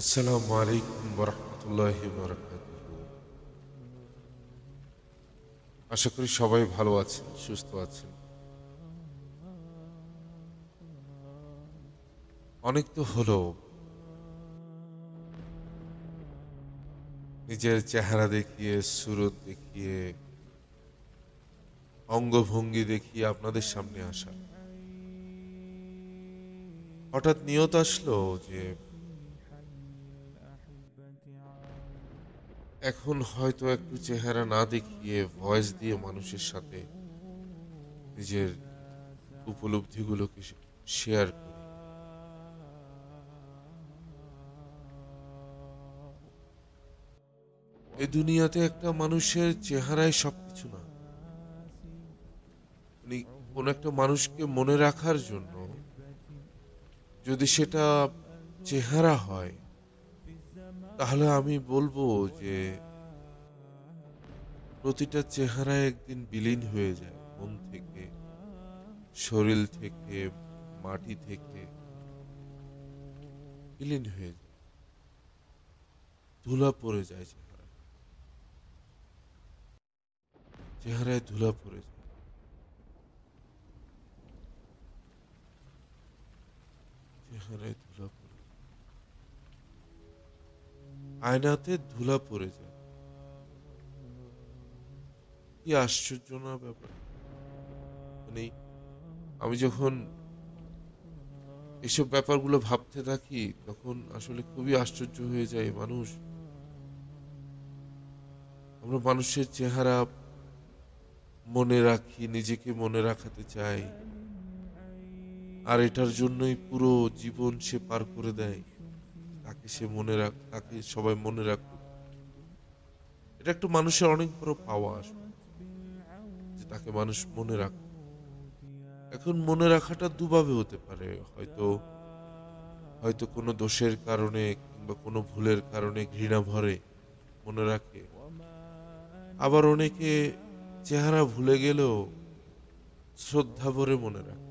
আসসালামু আলাইকুম ওরহমতুল্লাহি বারাকাতুহু। আশা করি সবাই ভালো আছেন, সুস্থ আছেন। অনেক তো হলো নিজের চেহারা দেখিয়ে, সুরত দেখিয়ে, অঙ্গভঙ্গি দেখিয়ে আপনাদের সামনে আসা। হঠাৎ নিয়ত আসলো যে এখন হয়তো একটু চেহারা না দেখিয়ে ভয়েস দিয়ে মানুষের সাথে নিজের উপলব্ধিগুলোকে শেয়ার করি। এই দুনিয়াতে একটা মানুষের চেহারাই সবকিছু না। মানে কোন একটা মানুষকে মনে রাখার জন্য যদি সেটা চেহারা হয়, তাহলে আমি বলবো যে প্রতিটা চেহারা একদিন বিলীন হয়ে যায় মন থেকে, শরীর থেকে, মাটি থেকে বিলীন হয়ে যায়, ধুলা পড়ে যায় চেহারায়, চেহারায় ধুলা পড়ে যায়, চেহারায় ধুলা পড়ে যায়, আয়নাতে ধুলা পড়ে যায়। কি আশ্চর্য না ব্যাপার! মানে আমি যখন এসব ব্যাপারগুলো ভাবতে থাকি তখন আসলে খুবই আশ্চর্য হয়ে যায়। আমরা মানুষের চেহারা মনে রাখি, নিজেকে মনে রাখাতে চাই, আর এটার জন্যই পুরো জীবন সে পার করে দেয়। তাকে সবাই মনে রাখুক। এটা একটা মানুষের অনেক বড় পাওয়া আসলে, যে তাকে মানুষ মনে রাখে। এখন মনে রাখাটা দুভাবে হতে পারে। হয়তো হয়তো কোনো দোষের কারণে কিংবা কোনো ভুলের কারণে ঘৃণা ভরে মনে রাখে। আবার অনেকে চেহারা ভুলে গেলেও শ্রদ্ধা ভরে মনে রাখে।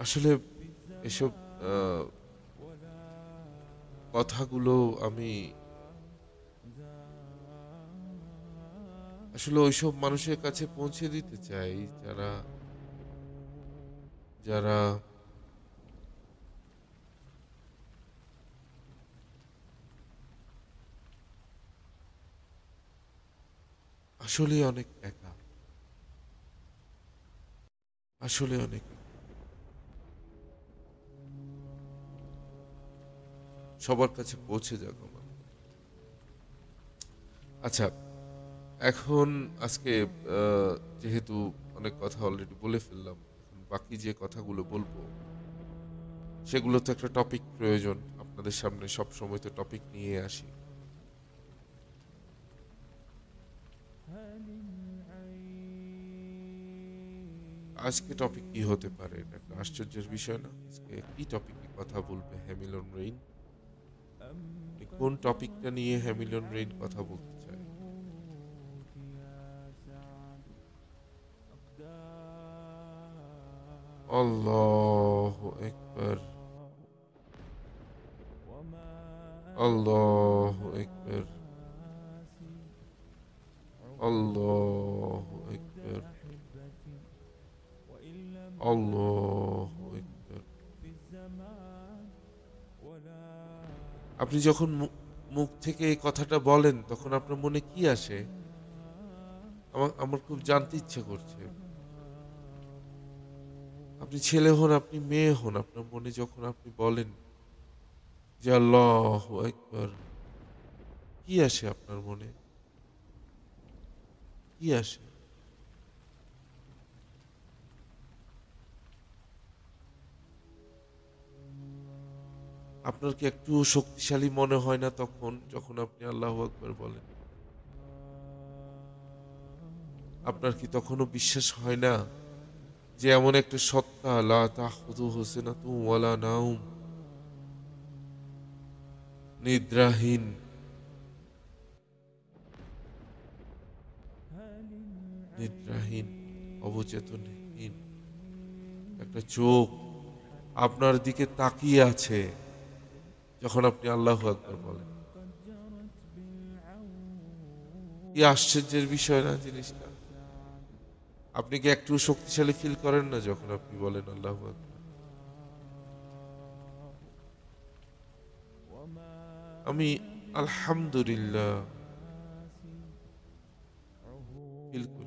আসলে এসব আহ, কথাগুলো আমি আসলে ওইসব মানুষের কাছে পৌঁছে দিতে চাই যারা যারা আসলে অনেক একা, আসলে অনেক একা। সবার কাছে পৌঁছে যাক আমার। আচ্ছা, এখন আজকে আহ, যেহেতু অনেক কথা অলরেডি বলে ফেললাম, এখন বাকি যে কথাগুলো বলবো সেগুলো তো একটা টপিক প্রয়োজন। আপনাদের সামনে সব সময় তো টপিক নিয়ে আসি। আজকে টপিক কি হতে পারে? এটা একটা আশ্চর্যের বিষয় না? আজকে কি টপিকে কথা বলবে হ্যামিলন রেইন? কোন টপিকটা নিয়ে হ্যামিলন রেইন কথা বলতে চায়? আল্লাহু আকবার, আল্লাহু আকবার, আল্লাহু আকবার, আল্লাহু আকবার। আপনি যখন মুখ থেকে এই কথাটা বলেন তখন আপনার মনে কি আসে? আমার আমার খুব জানতে ইচ্ছে করছে। আপনি ছেলে হন, আপনি মেয়ে হন, আপনার মনে যখন আপনি বলেন যে আল্লাহু আকবার, কি আসে আপনার মনে? কি আসে? আপনার কি একটু শক্তিশালী মনে হয় না তখন যখন আপনি আল্লাহু আকবার বলেন? আপনার কি তখনও বিশ্বাস হয় না যে এমন একটা সত্তা, লা তাখুযুহু সিনাতুন ওয়ালা নাওম, নিদ্রাহীন, নিদ্রাহীন, অবচেতনহীন একটা চোখ, আপনার দিকে তাকিয়ে আছে যখন আপনি আল্লাহু আকবার বলেন। কি আশ্চর্যের বিষয় না জিনিসটা? আপনি কি একটু শক্তিশালী ফিল করেন না যখন আপনি বলেন আল্লাহু আকবার? আমি আলহামদুলিল্লাহ ফিল করি।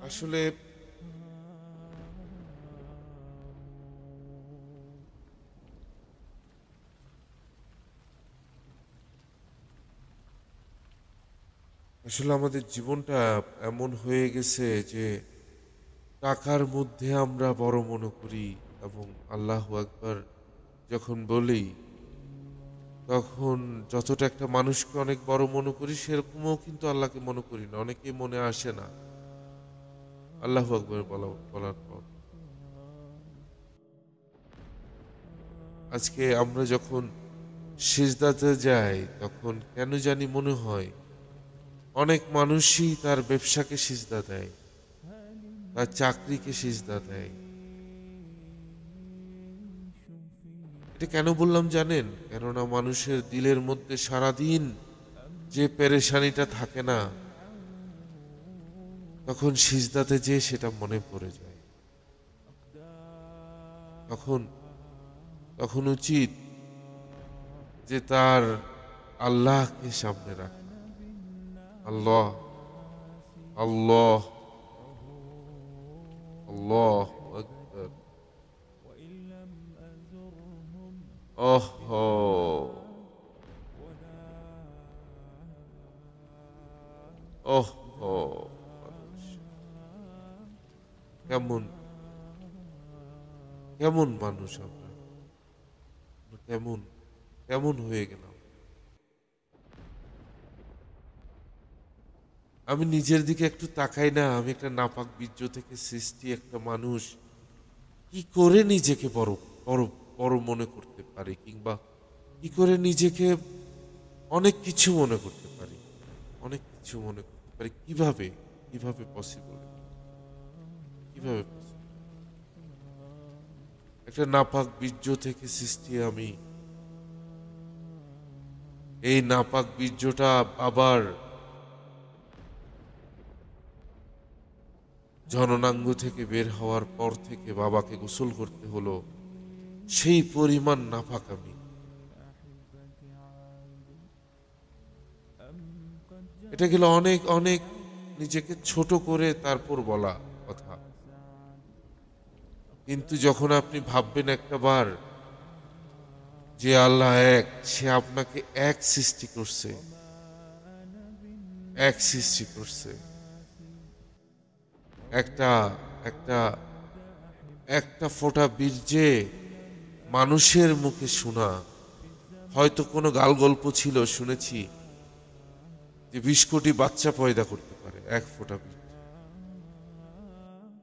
আসলে আসলে আমাদের জীবনটা এমন হয়ে গেছে যে টাকার মধ্যে আমরা বড় মনে করি, এবং আল্লাহু আকবার যখন বলি তখন যতটা একটা মানুষকে অনেক বড় মনে করি সেরকমও কিন্তু আল্লাহকে মনে করি না। অনেকেই মনে আসে না আল্লাহু আকবার বলার পর। আজকে আমরা যখন সিজদাতে যাই তখন কেন জানি মনে হয় অনেক মানুষই তার ব্যবসাকে সিজদা দেয়, তার চাকরিকে সিজদা দেয়। এটা কেন বললাম জানেন? কেননা মানুষের দিলের মধ্যে সারাদিন যে পেরেশানিটা থাকে না, তখন সিজদাতে যেয়ে সেটা মনে পড়ে যায়। তখন তখন উচিত যে তার আল্লাহকে সামনে রাখা। আল্লাহ, আল্লাহ, আল্লাহ আকবার। ওহো, ওহো, মানুষ কেমন কেমন মানুষ আমরা? কেমন কেমন হয়ে গেলাম? আমি নিজের দিকে একটু তাকাই না? আমি একটা নাপাক বীর্য থেকে সৃষ্টি একটা মানুষ। কি করে নিজেকে বড় বড় বড় মনে করতে পারি, কিংবা কি করে নিজেকে অনেক কিছু মনে করতে পারি? অনেক কিছু মনে করতে পারি কিভাবে? কিভাবে পসিবল? কিভাবে possible? একটা নাপাক বীর্য থেকে সৃষ্টি আমি। এই নাপাক বীর্যটা আবার জননাঙ্গ থেকে বের হওয়ার পর থেকে বাবাকে গোসল করতে হলো, সেই পরিমাণ নাপাক আমি। এটা গেল অনেক অনেক নিজেকে ছোট করে তারপর বলা কথা। কিন্তু যখন আপনি ভাববেন একটা বার যে আল্লাহ এক, সে আপনাকে এক সৃষ্টি করছে, এক সৃষ্টি করছে, একটা একটা একটা ফোঁটা বীর্যে মানুষের মুখে শোনা, হয়তো কোনো গাল গল্প ছিল শুনেছি যে 20 কোটি বাচ্চা পয়দা করতে পারে এক ফোঁটা বীর্য।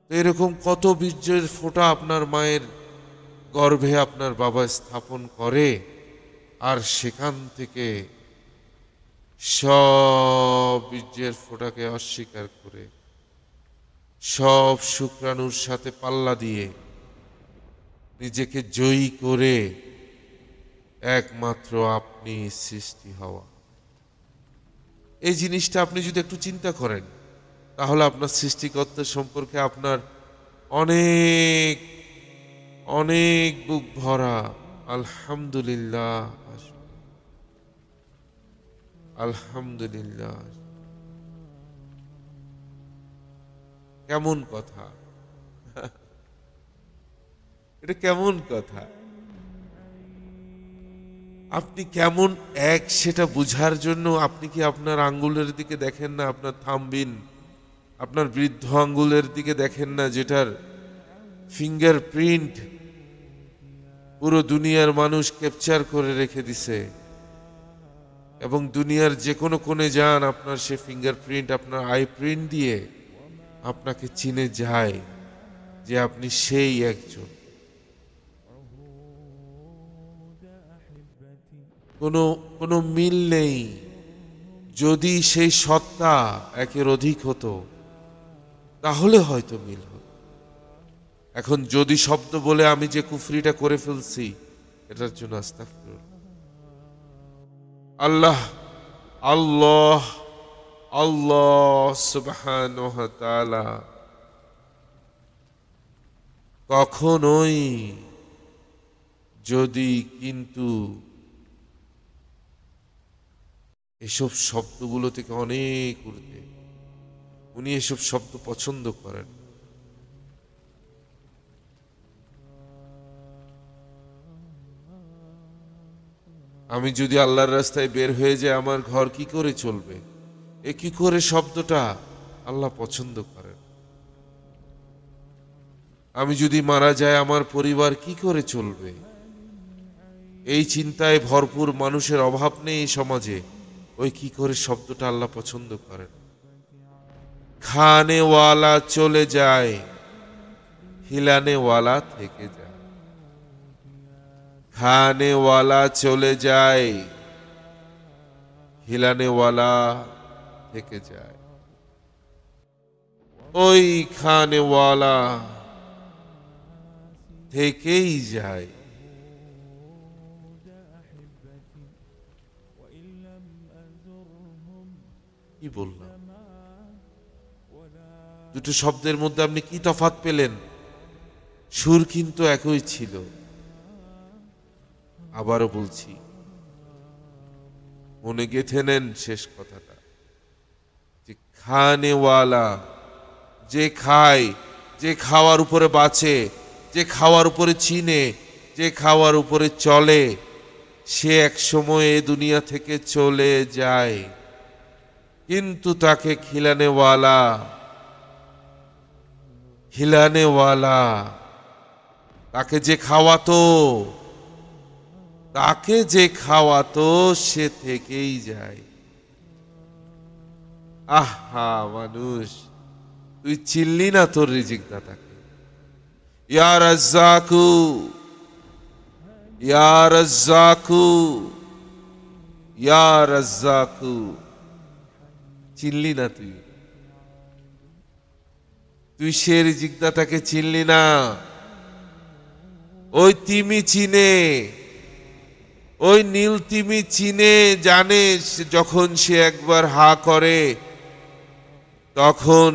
তো এরকম কত বীর্যের ফোঁটা আপনার মায়ের গর্ভে আপনার বাবা স্থাপন করে, আর সেখান থেকে সব বীর্যের ফোঁটাকে অস্বীকার করে সব শুক্রাণুর সাথে পাল্লা দিয়ে নিজেকে জয়ী করে একমাত্র আপনি সৃষ্টি হওয়া। এই জিনিসটা আপনি যদি একটু চিন্তা করেন তাহলে আপনার সৃষ্টিকর্তা সম্পর্কে আপনার অনেক অনেক বুক ভরা আলহামদুলিল্লাহ আসবে। আলহামদুলিল্লাহ। কেমন কথা? এটা কেমন কথা? আপনি কেমন এক সেটা বুঝার জন্য আপনি কি আপনার আঙ্গুলের দিকে দেখেন না? আপনার থাম্বইন, আপনার বৃদ্ধ আঙ্গুলের দিকে দেখেন না, যেটার ফিঙ্গারপ্রিন্ট পুরো দুনিয়ার মানুষ ক্যাপচার করে রেখে দিছে, এবং দুনিয়ার যে কোনো কোণে যান আপনার সে ফিঙ্গারপ্রিন্ট, আপনার আই প্রিন্ট দিয়ে আপনাকে চিনে যায় যে আপনি সেই একজন। কোনো কোনো মিল নেই। যদি সেই সত্তা একের অধিক হতো তাহলে হয়তো মিল হতো। এখন যদি শব্দ বলে আমি যে কুফরিটা করে ফেলছি, এটার জন্য আস্তাগফিরুল্লাহ। আল্লাহ আল্লাহ আল্লাহ সুবহানাহু ওয়া তাআলা কখনোই যদি কিন্তু এসব শব্দগুলো থেকে অনেক ঊর্ধ্বে, উনি এসব শব্দ পছন্দ করেন। আমি যদি আল্লাহর রাস্তায় বের হয়ে যাই, আমার ঘর কি করে চলবে? এ কি করে শব্দটা আল্লাহ পছন্দ করেন। আমি যদি মারা যাই, আমার পরিবার কি করে চলবে? এই চিন্তায় ভরপুর মানুষের অভাব নেই এই সমাজে। ওই কি করে শব্দটা আল্লাহ পছন্দ করেন। খানেওয়ালা চলে যায়, হিলানেওয়ালা থেকে যায়। খানেওয়ালা চলে যায়, হিলানেওয়ালা থেকে যায়। ওই খানেওয়ালা থেকেই যায়। কি বললাম? দুটো শব্দের মধ্যে আপনি কি তফাৎ পেলেন? সুর কিন্তু একই ছিল। আবারও বলছি, মনে গেঁথে নেন শেষ কথাটা, যে খানেওয়ালা, যে খায়, যে খাওয়ার উপরে বাঁচে, যে খাওয়ার উপরে চিনে, যে খাওয়ার উপরে চলে, সে এক সময় এ দুনিয়া থেকে চলে যায়। কিন্তু তাকে খিলানেওয়ালা, তাকে যে খাওয়াতো সে থেকেই যায়। আহা মানুষ, তুই চিনলি না তোর রিজিক দাতাকে। ইয়া রাজ্জাকু, ইয়া রাজ্জাকু, ইয়া রাজ্জাকু, চিনলি না তুই। তুই সে রিজিক দাতাকে চিনলি না। ওই তিমি চিনে, ওই নীল তিমি চিনে, জানে যখন সে একবার হা করে তখন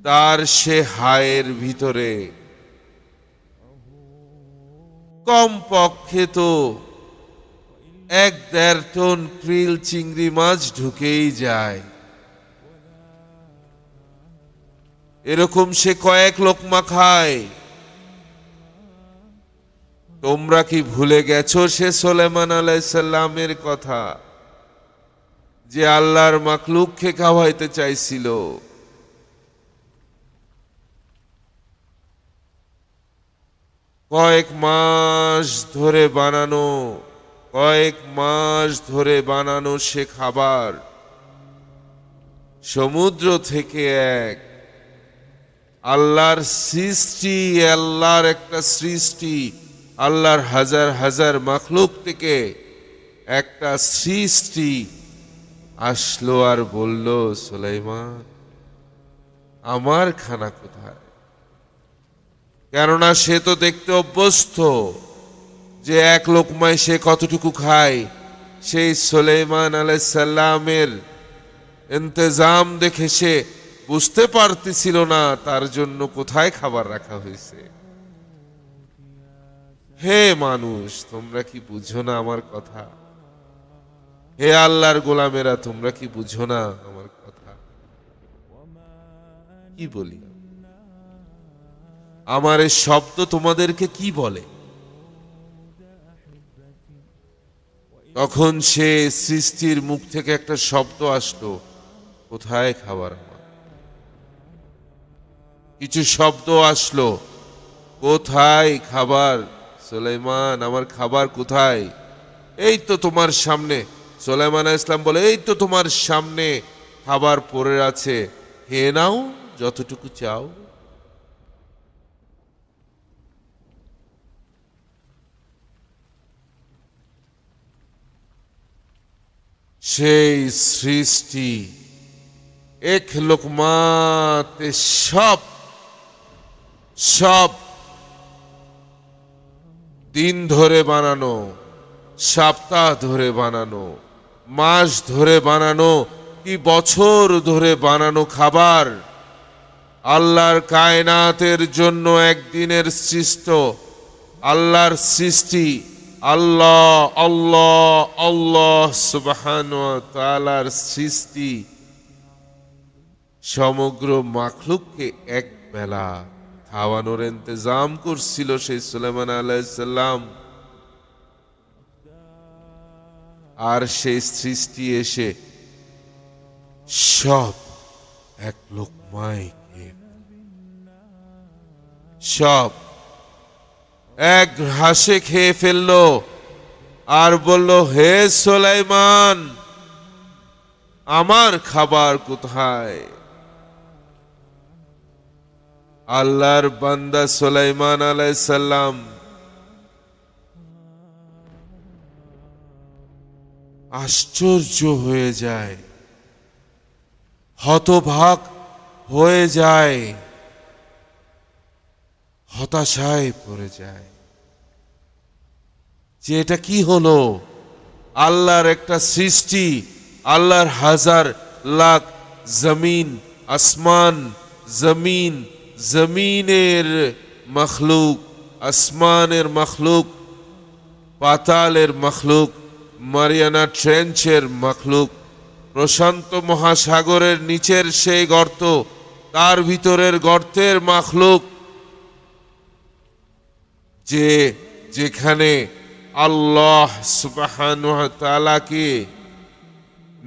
তার সে হায়ের ভিতরে কম পক্ষে তো 1-1.5 টন ক্রিল চিংড়ি মাছ ঢুকেই যায়। এরকম সে কয়েক লোকমা খায়। তোমরা কি ভুলে গেছো সে সুলাইমান আলাইহিস সালামের কথা, যে আল্লাহর মাখলুককে খাওয়াইতে চাইছিল? কয়েক মাস ধরে বানানো সে খাবার সমুদ্র থেকে এক আল্লাহর সৃষ্টি, আল্লাহর একটা সৃষ্টি, আল্লাহর হাজার হাজার মাখলুক থেকে একটা সৃষ্টি আসলো আর বলল, সুলাইমান আমার খানা কোথায়? কেননা সে তো দেখতে অভ্যস্ত যে এক লোকমায় সে কতটুকু খায়। সেই সুলাইমান আলাইহিস সালামের ইন্তজাম দেখে সে বুঝতে পারতেছিল না তার জন্য কোথায় খাবার রাখা হয়েছে। হে মানুষ, তোমরা কি বুঝো না আমার কথা? হে আল্লাহর গোলামেরা, তোমরা কি বুঝো না আমার কথা? কি বলি আমার এই শব্দ তোমাদেরকে কি বলে? তখন সে সৃষ্টির মুখ থেকে একটা শব্দ আসলো, কোথায় খাবার আমার? কিছু শব্দ আসলো, কোথায় খাবার? সুলাইমান আমার খাবার কোথায়? এই তো তোমার সামনে। সুলাইমান আলাইহিস সালাম বলে, এই তো তোমার সামনে খাবার পড়ে আছে, খেয়ে নাও যতটুকু চাও। সেই সৃষ্টি এক লোকমাতে সব সব দিন ধরে বানানো, সপ্তাহ ধরে বানানো, মাস ধরে বানানো, কি বছর ধরে বানানো খাবার আল্লাহর কায়নাতের জন্য একদিনের সৃষ্ট আল্লাহর সৃষ্টি, আল্লাহ আল্লাহ আল্লাহ সুবহানাহু ওয়া তাআলার সৃষ্টি সমগ্র মাখলুককে এক বেলা খাওয়ানোর ইন্তজাম করছিল সেই সুলাইমান আলাইহিস সালাম। আর সেই সৃষ্টি এসে সব এক লোকমায় খেয়ে সব এক ঘাসে খেয়ে ফেললো আর বলল, হে সুলাইমান, আমার খাবার কোথায়? আল্লাহর বান্দা সুলাইমান আলাইহিস সালাম আশ্চর্য হয়ে যায়, হতবাক হয়ে যায়, হতাশায় পড়ে যায় যে এটা কি হলো? আল্লাহর একটা সৃষ্টি, আল্লাহর হাজার লাখ জমিন আসমান, জমিন জমিনের মখলুক, আসমানের মখলুক, পাতালের মখলুক, মারিয়ানা ট্রেঞ্চের মখলুক, প্রশান্ত মহাসাগরের নিচের সেই গর্ত, তার ভিতরের গর্তের মখলুক, যে যেখানে আল্লাহ সুবহানাহু ওয়া তাআলাকে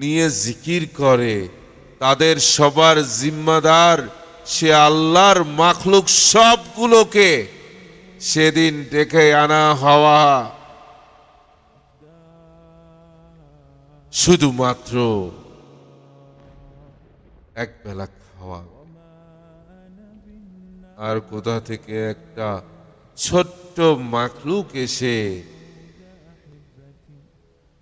নিয়ে জিকির করে তাদের সবার জিম্মাদার সে আল্লাহর মাখলুক সবগুলোকে সেদিন ডেকে আনা হওয়া শুধুমাত্র এক বেলা খাওয়া। আর কোথা থেকে একটা ছোট্ট মাখলুক এসে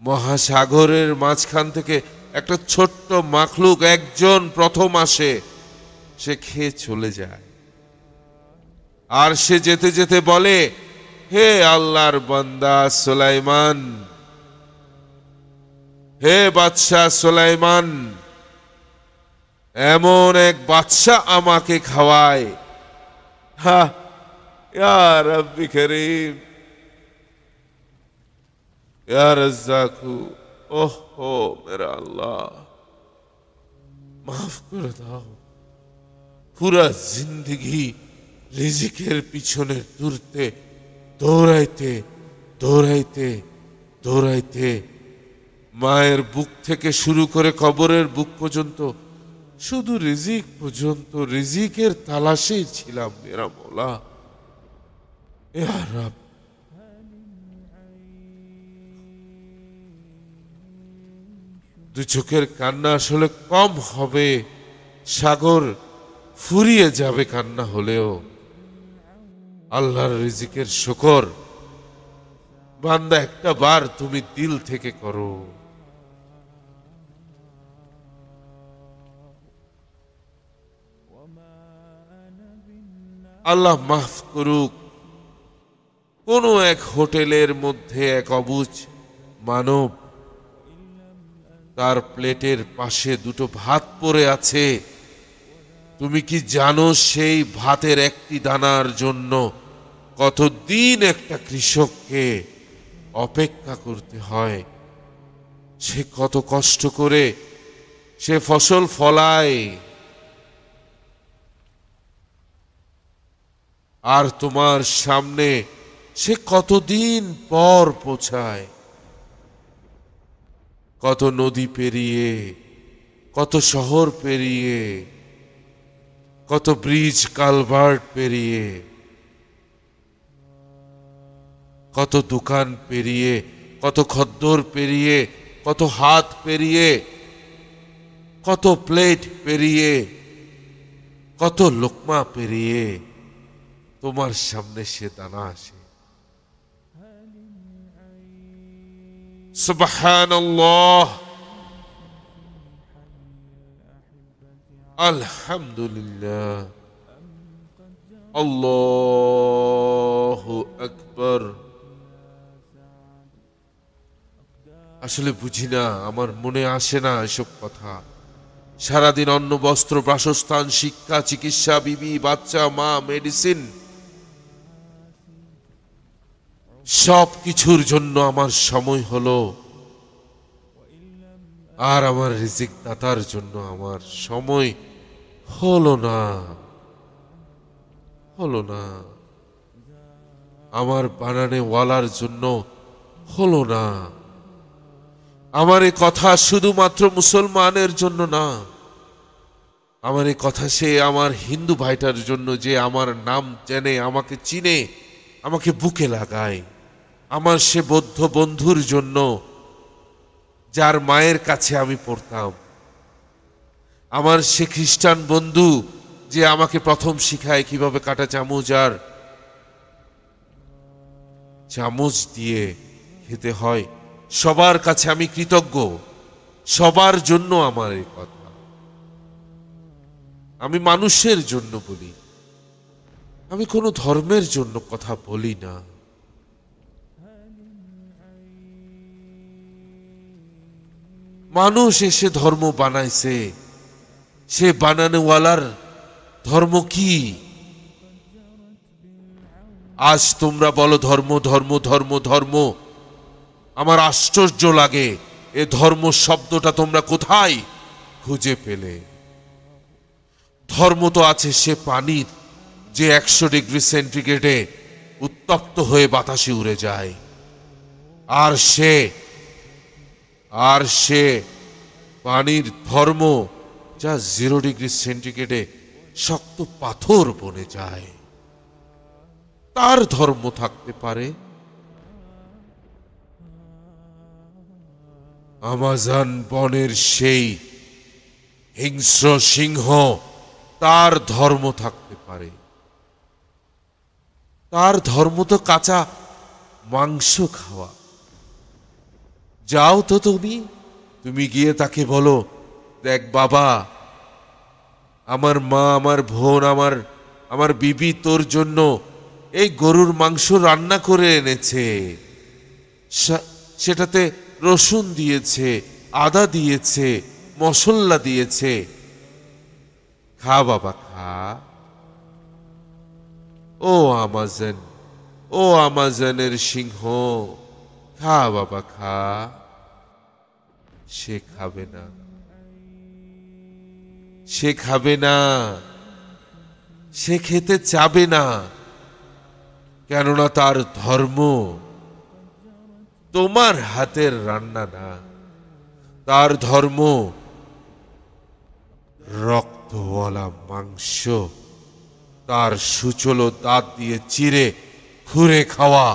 মহাসাগরের মাঝখান থেকে একটা ছোট্ট মাখলুক একজন প্রথম আসে, সে খেয়ে চলে যায়। আর সে যেতে যেতে বলে, হে আল্লাহর বান্দা সুলাইমান, হে বাদশাহ সুলাইমান, এমন এক বাদশাহ আমাকে খাওয়ায়। হা ইয়া রব্বি করিম, ইয়া রাজ্জাকু, ওহো মেরা আল্লাহ, মাফ করে দাও। পুরা জিন্দগি রিজিকের পিছনে দৌড়তে দৌড়াইতে দৌড়াইতে দৌড়াইতে মায়ের বুক থেকে শুরু করে কবরের বুক পর্যন্ত শুধু রিজিক পর্যন্ত রিজিকের তালাশেই ছিলাম মেরা মওলা। ইয়া রব, দু চোখের কান্না আসলে কম হবে, সাগর ফুরিয়ে যাবে কান্না হলেও। আল্লাহর রিজিকের শুকর বান্দা একটা বার তুমি দিল থেকে করো। আল্লাহ মাফ করুক, কোন এক হোটেলের মধ্যে এক অবুঝ মানব, তার প্লেটের পাশে দুটো ভাত পড়ে আছে। তুমি কি জানো সেই ভাতের একটি দানার জন্য কতদিন একটা কৃষককে অপেক্ষা করতে হয়? সে কত কষ্ট করে সে ফসল ফলায়, আর তোমার সামনে সে কতদিন পর পৌঁছায়, কত নদী পেরিয়ে, কত শহর পেরিয়ে, কত ব্রিজ কালভার্ট পেরিয়ে, কত দোকান পেরিয়ে, কত খদ্দর পেরিয়ে, কত হাত পেরিয়ে, কত প্লেট পেরিয়ে, কত লোকমা পেরিয়ে তোমার সামনে সে দানা আসে। সুবহানাল্লাহ, আলহামদুলিল্লাহ, আল্লাহু আকবার। আসলে বুঝি না, আমার মনে আসে না এসব কথা। সারাদিন অন্ন, বস্ত্র, বাসস্থান, শিক্ষা, চিকিৎসা, বিবি, বাচ্চা, মা, মেডিসিন, সব কিছুর জন্য আমার সময় হলো, আর আমার রিজিক দাতার জন্য আমার সময় হলো না, হলো না। আমার বানানে ওয়ালার জন্য হলো না। আমার এই কথা শুধুমাত্র মুসলমানের জন্য না, আমার এই কথা সে আমার হিন্দু ভাইটার জন্য, যে আমার নাম জেনে, আমাকে চিনে, আমাকে বুকে লাগায়। আমার সে বৌদ্ধ বন্ধুর জন্য, যার মায়ের কাছে আমি পড়তাম। আমার সে খ্রিস্টান বন্ধু, যে আমাকে প্রথম শিখায় কিভাবে কাঁটা চামচ আর চামচ দিয়ে খেতে হয়। সবার কাছে আমি কৃতজ্ঞ, সবার জন্য আমার এই কথা। আমি মানুষের জন্য বলি, আমি কোনো ধর্মের জন্য কথা বলি না। মানুষ এসে ধর্ম বানাইছে, সে বানানোওয়ালার ধর্ম কি? আজ তোমরা বলো ধর্ম, ধর্ম, ধর্ম, ধর্ম। আমার আশ্চর্য লাগে, এ ধর্ম শব্দটা তোমরা কোথায় খুঁজে পেলে? ধর্ম তো আছে সে পানির, যে 100 ডিগ্রি সেন্টিগ্রেডে উত্তপ্ত হয়ে বাতাসে উড়ে যায়। আর সে পানির ধর্ম, যা 0 ডিগ্রি সেন্টিগ্রেডে শক্ত পাথর বনে যায়। তার ধর্ম থাকতে পারে। আমাজন বনের সেই হিংস্র সিংহ, তার ধর্ম থাকতে পারে। তার ধর্ম তো কাঁচা মাংস খাওয়া। যাও তো তুমি গিয়ে তাকে বলো, দেখ বাবা, আমার মা, আমার বোন, আমার বিবি তোর জন্য এই গরুর মাংস রান্না করে এনেছে। সেটাতে রসুন দিয়েছে, আদা দিয়েছে, মশলা দিয়েছে। খা বাবা, খা। ও আমাজন, ও আমাজনের সিংহ, খা বাবা, খা। সে খাবে না, সে খাবে না, সে খেতে চাবে না। কেননা তার ধর্ম তোমার হাতের রান্না না, তার ধর্ম রক্তওয়ালা মাংস, তার সুচলো দাঁত দিয়ে চিরে খুঁড়ে খাওয়া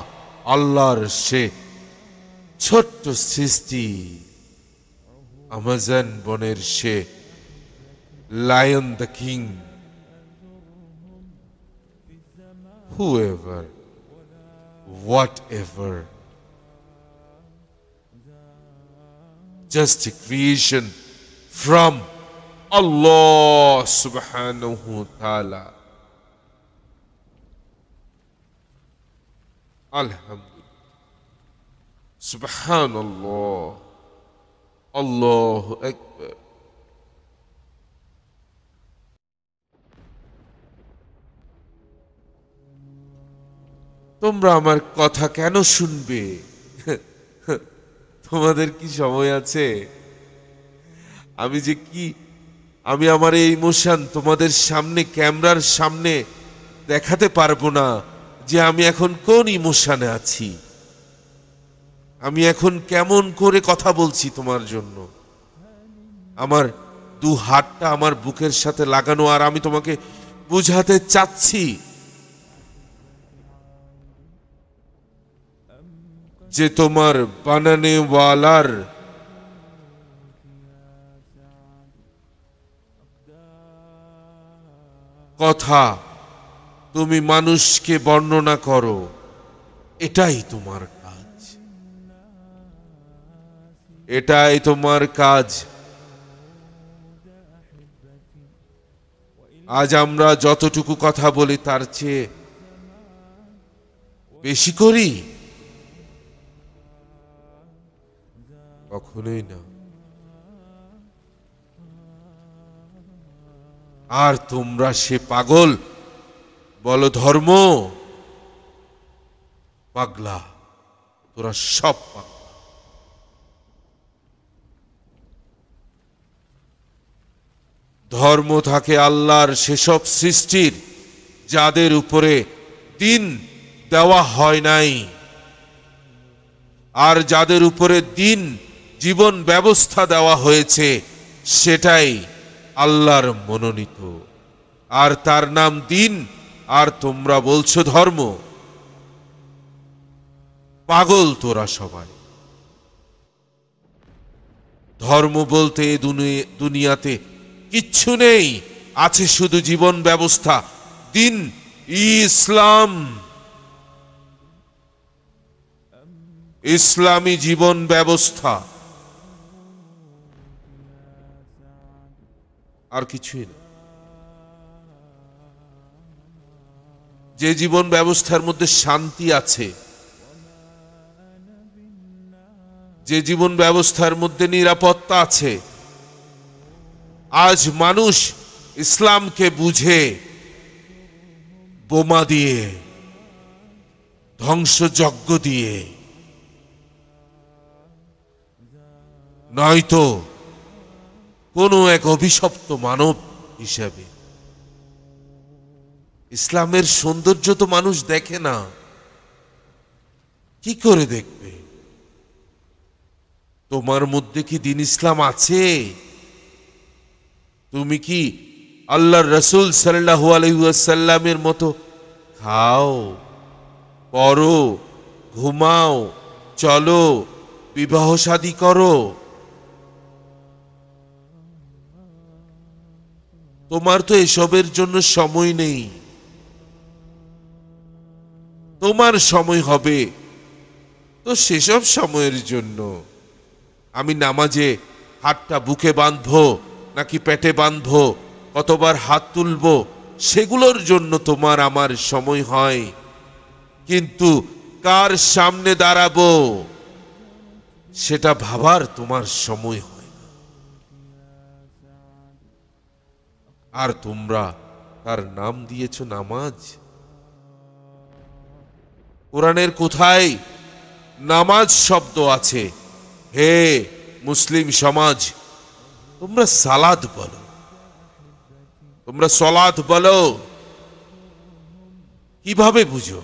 আল্লাহর সে ছোট্ট সৃষ্টি। আমাজন বনের সে lion the king. Whoever, whatever, just a creation from Allah subhanahu wa ta'ala. Alhamdulillah, subhanallah, Allahu Akbar. তোমরা আমার কথা কেন শুনবে? তোমাদের কি সময় আছে? আমি আমার এই ইমোশন তোমাদের সামনে, ক্যামেরার সামনে দেখাতে পারবো না যে আমি এখন কোন ইমোশনে আছি, আমি এখন কেমন করে কথা বলছি তোমার জন্য। আমার দু হাতটা আমার বুকের সাথে লাগানো, আর আমি তোমাকে বুঝাতে চাচ্ছি যে তোমার বানানেওয়ালার কথা তুমি মানুষকে বর্ণনা করো, এটাই তোমার কাজ, এটাই তোমার কাজ। আজ আমরা যতটুকু কথা বলি তার চেয়ে বেশি করি? কখনোই না। আর তোমরা সে পাগল বলো ধর্ম, পাগলা, তোরা সব পাগলা। ধর্ম থাকে আল্লাহর সেসব সৃষ্টির যাদের উপরে দিন দেওয়া হয় নাই, আর যাদের উপরে দিন জীবন ব্যবস্থা দেওয়া হয়েছে সেটাই আল্লাহর মনোনীত, আর তার নাম দিন, আর তোমরা বলছো ধর্ম। পাগল তোরা সবাই। ধর্ম বলতে দুনিয়াতে কিচ্ছু নেই, আছে শুধু জীবন ব্যবস্থা, দিন ইসলাম, ইসলামী জীবন ব্যবস্থা, আর কিছুই না। যে জীবন ব্যবস্থার মধ্যে শান্তি আছে, যে জীবন ব্যবস্থার মধ্যে নিরাপত্তা আছে, আজ মানুষ ইসলামকে বুঝে বোমা দিয়ে, ধ্বংসযজ্ঞ দিয়ে, নয়তো কোনো এক অভিশপ্ত মানব হিসাবে। ইসলামের সৌন্দর্য তো মানুষ দেখে না, কি করে দেখবে? তোমার মধ্যে কি দ্বীন ইসলাম আছে? তুমি কি আল্লাহর রাসূল সাল্লাল্লাহু আলাইহি ওয়াসাল্লামের মতো খাও, পড়ো, ঘুমাও, চলো, বিবাহ শাদী করো? তোমার তো এসবের জন্য সময় নেই। তোমার সময় হবে তো সেসব সময়ের জন্য। আমি নামাজে হাতটা বুকে বাঁধবো নাকি পেটে বাঁধবো, কতবার হাত তুলবো, সেগুলোর জন্য তোমার আমার সময় হয়, কিন্তু কার সামনে দাঁড়াবো সেটা ভাবার তোমার সময় হয় না। আর তোমরা তার নাম দিয়েছ নামাজ। কোরআনের কোথায় নামাজ শব্দ আছে? হে মুসলিম সমাজ, তোমরা সালাত বলো, তোমরা সলাত বলো। কিভাবে বুঝো?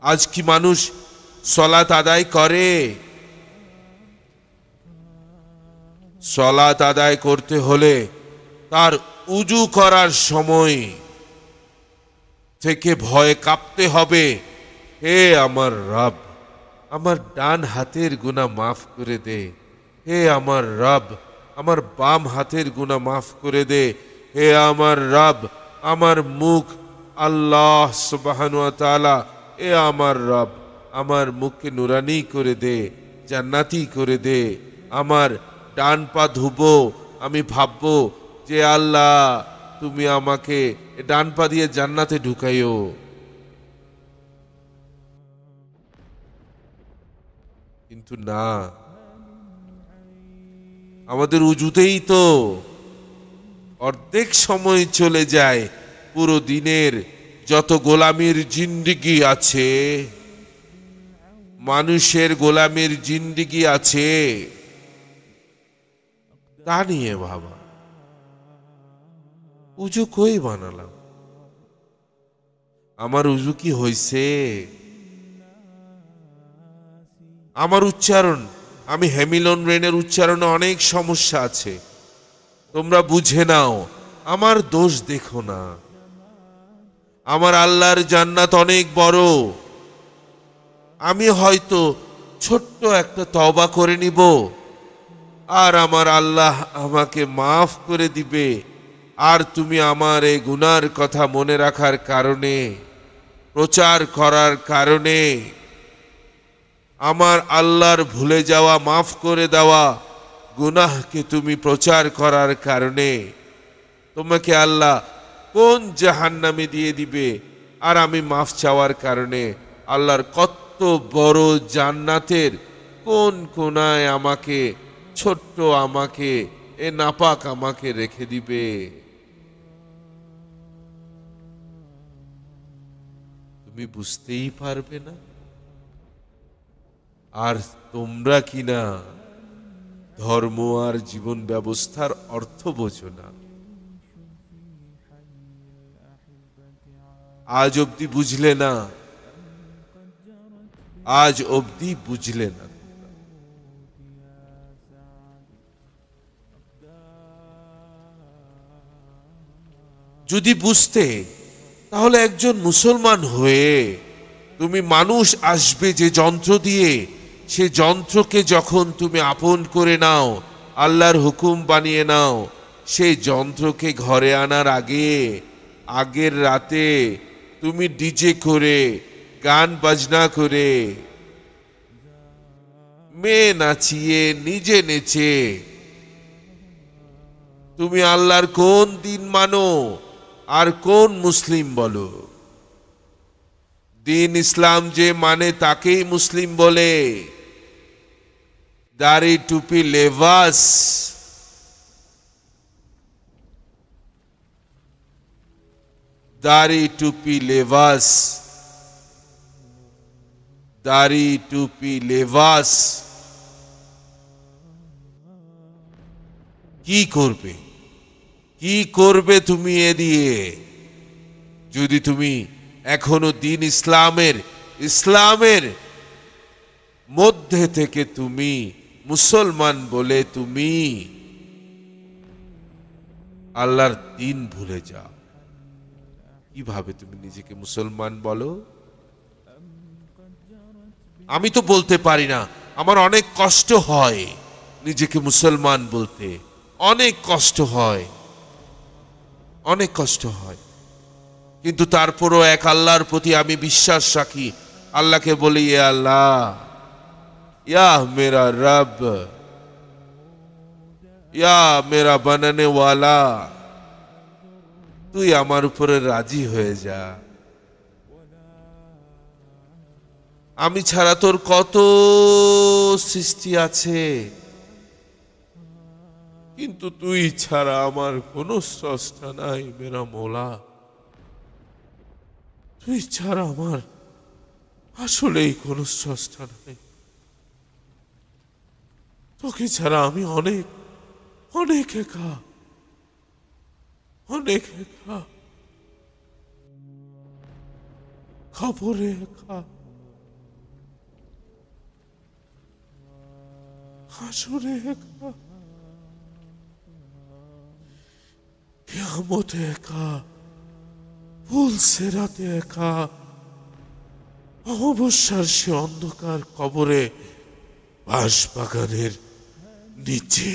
আজ কি মানুষ সলাত আদায় করে? সলাত আদায় করতে হলে তার উজু করার সময় থেকে ভয়ে কাঁপতে হবে, হে আমার রব, আমার ডান হাতের গুনাহ মাফ করে দে। হে আমার রব, আমার বাম হাতের গুনাহ মাফ করে দে। হে আমার রব, আমার মুখ আল্লাহ সুবহানাহু ওয়া তাআলা, এ আমার রব, আমার মুখকে নুরানি করে দে, জান্নাতি করে দে। আমার ডান পা ধুবো, আমি ভাববো যে আল্লাহ তুমি আমাকে ডান পা দিয়ে জান্নাতে ঢুকাইও। কিন্তু না, আমাদের উজুতেই তো অর্ধেক সময় চলে যায়। পুরো দিনের যত গোলামির জিন্দেগি আছে, মানুষের গোলামির জিন্দেগি আছে, তা নিয়ে ভাবা। উজু কই বানালাম? আমার উজু কি হইছে? আমার উচ্চারণ, আমি হ্যামিলন রেনের উচ্চারণে অনেক সমস্যা আছে, তোমরা বুঝে নাও, আমার দোষ দেখো না। আমার আল্লাহর জান্নাত অনেক বড়। আমি হয়তো ছোট্ট একটা তওবা করে নিব, আর আমার আল্লাহ আমাকে মাফ করে দিবে। আর তুমি আমার এই গুনার কথা মনে রাখার কারণে, প্রচার করার কারণে, আমার আল্লাহর ভুলে যাওয়া মাফ করে দেওয়া গুনাহকে তুমি প্রচার করার কারণে তোমাকে আল্লাহ কোন জাহান্নামে দিয়ে দিবে, আর আমি মাফ চাওয়ার কারণে আল্লাহর কত বড় জান্নাতের কোন কোনায় আমাকে, ছোট্ট আমাকে, এ নাপাক আমাকে রেখে দিবে। তুমি বুঝতেই পারবে না। আর তোমরা কিনা ধর্ম আর জীবন ব্যবস্থার অর্থ বোঝো না। আজ অবধি বুঝলে না, আজ অবধি বুঝলে না। যদি বুঝতে, তাহলে একজন মুসলমান হয়ে তুমি, মানুষ আসবে যে যন্ত্র দিয়ে, সে যন্ত্রকে যখন তুমি আপন করে নাও, আল্লাহর হুকুম বানিয়ে নাও, সেই যন্ত্রকে ঘরে আনার আগে, আগের রাতে তুমি ডিজে করে, গান বাজনা করে, মেয়ে নাচিয়ে, নিজে নেচে তুমি আল্লাহর কোন দিন মানো আর কোন মুসলিম বলো? দিন ইসলাম যে মানে তাকেই মুসলিম বলে। দাড়ি টুপি লেবাস, দাড়ি টুপি লেবাস, দাড়ি টুপি লেবাস। কি করবে, কি করবে তুমি এ দিয়ে? যদি তুমি এখনো দিন ইসলামের মধ্যে থেকে তুমি মুসলমান বলে তুমি আল্লাহর দিন ভুলে যাও, কিভাবে তুমি নিজেকে মুসলমান বলো? আমি তো বলতে পারি না, আমার অনেক কষ্ট হয় নিজেকে মুসলমান বলতে, অনেক কষ্ট হয়, অনেক কষ্ট হয়। কিন্তু তারপরও এক আল্লাহর প্রতি আমি বিশ্বাস রাখি। আল্লাহকে বলি, ইয়া আল্লাহ, ইয়া মেরা রব, ইয়া মেরা বানানে ওয়ালা, তুই আমার উপরে রাজি হয়ে যা। আমি ছাড়া তোর কত সৃষ্টি আছে, কিন্তু তুই ছাড়া আমার কোনো স্রষ্টা নাই মেরা মৌলা। তুই ছাড়া আমার আসলেই কোনো স্রষ্টা নাই। তোকে ছাড়া আমি অনেক অনেক একা, অনেক একা, খবরে একা, হাসরে একা, কিয়ামতে একা, ফুলসেরাতে একা, অমাবস্যার সে অন্ধকার কবরে, বাঁশবাগানের নিচে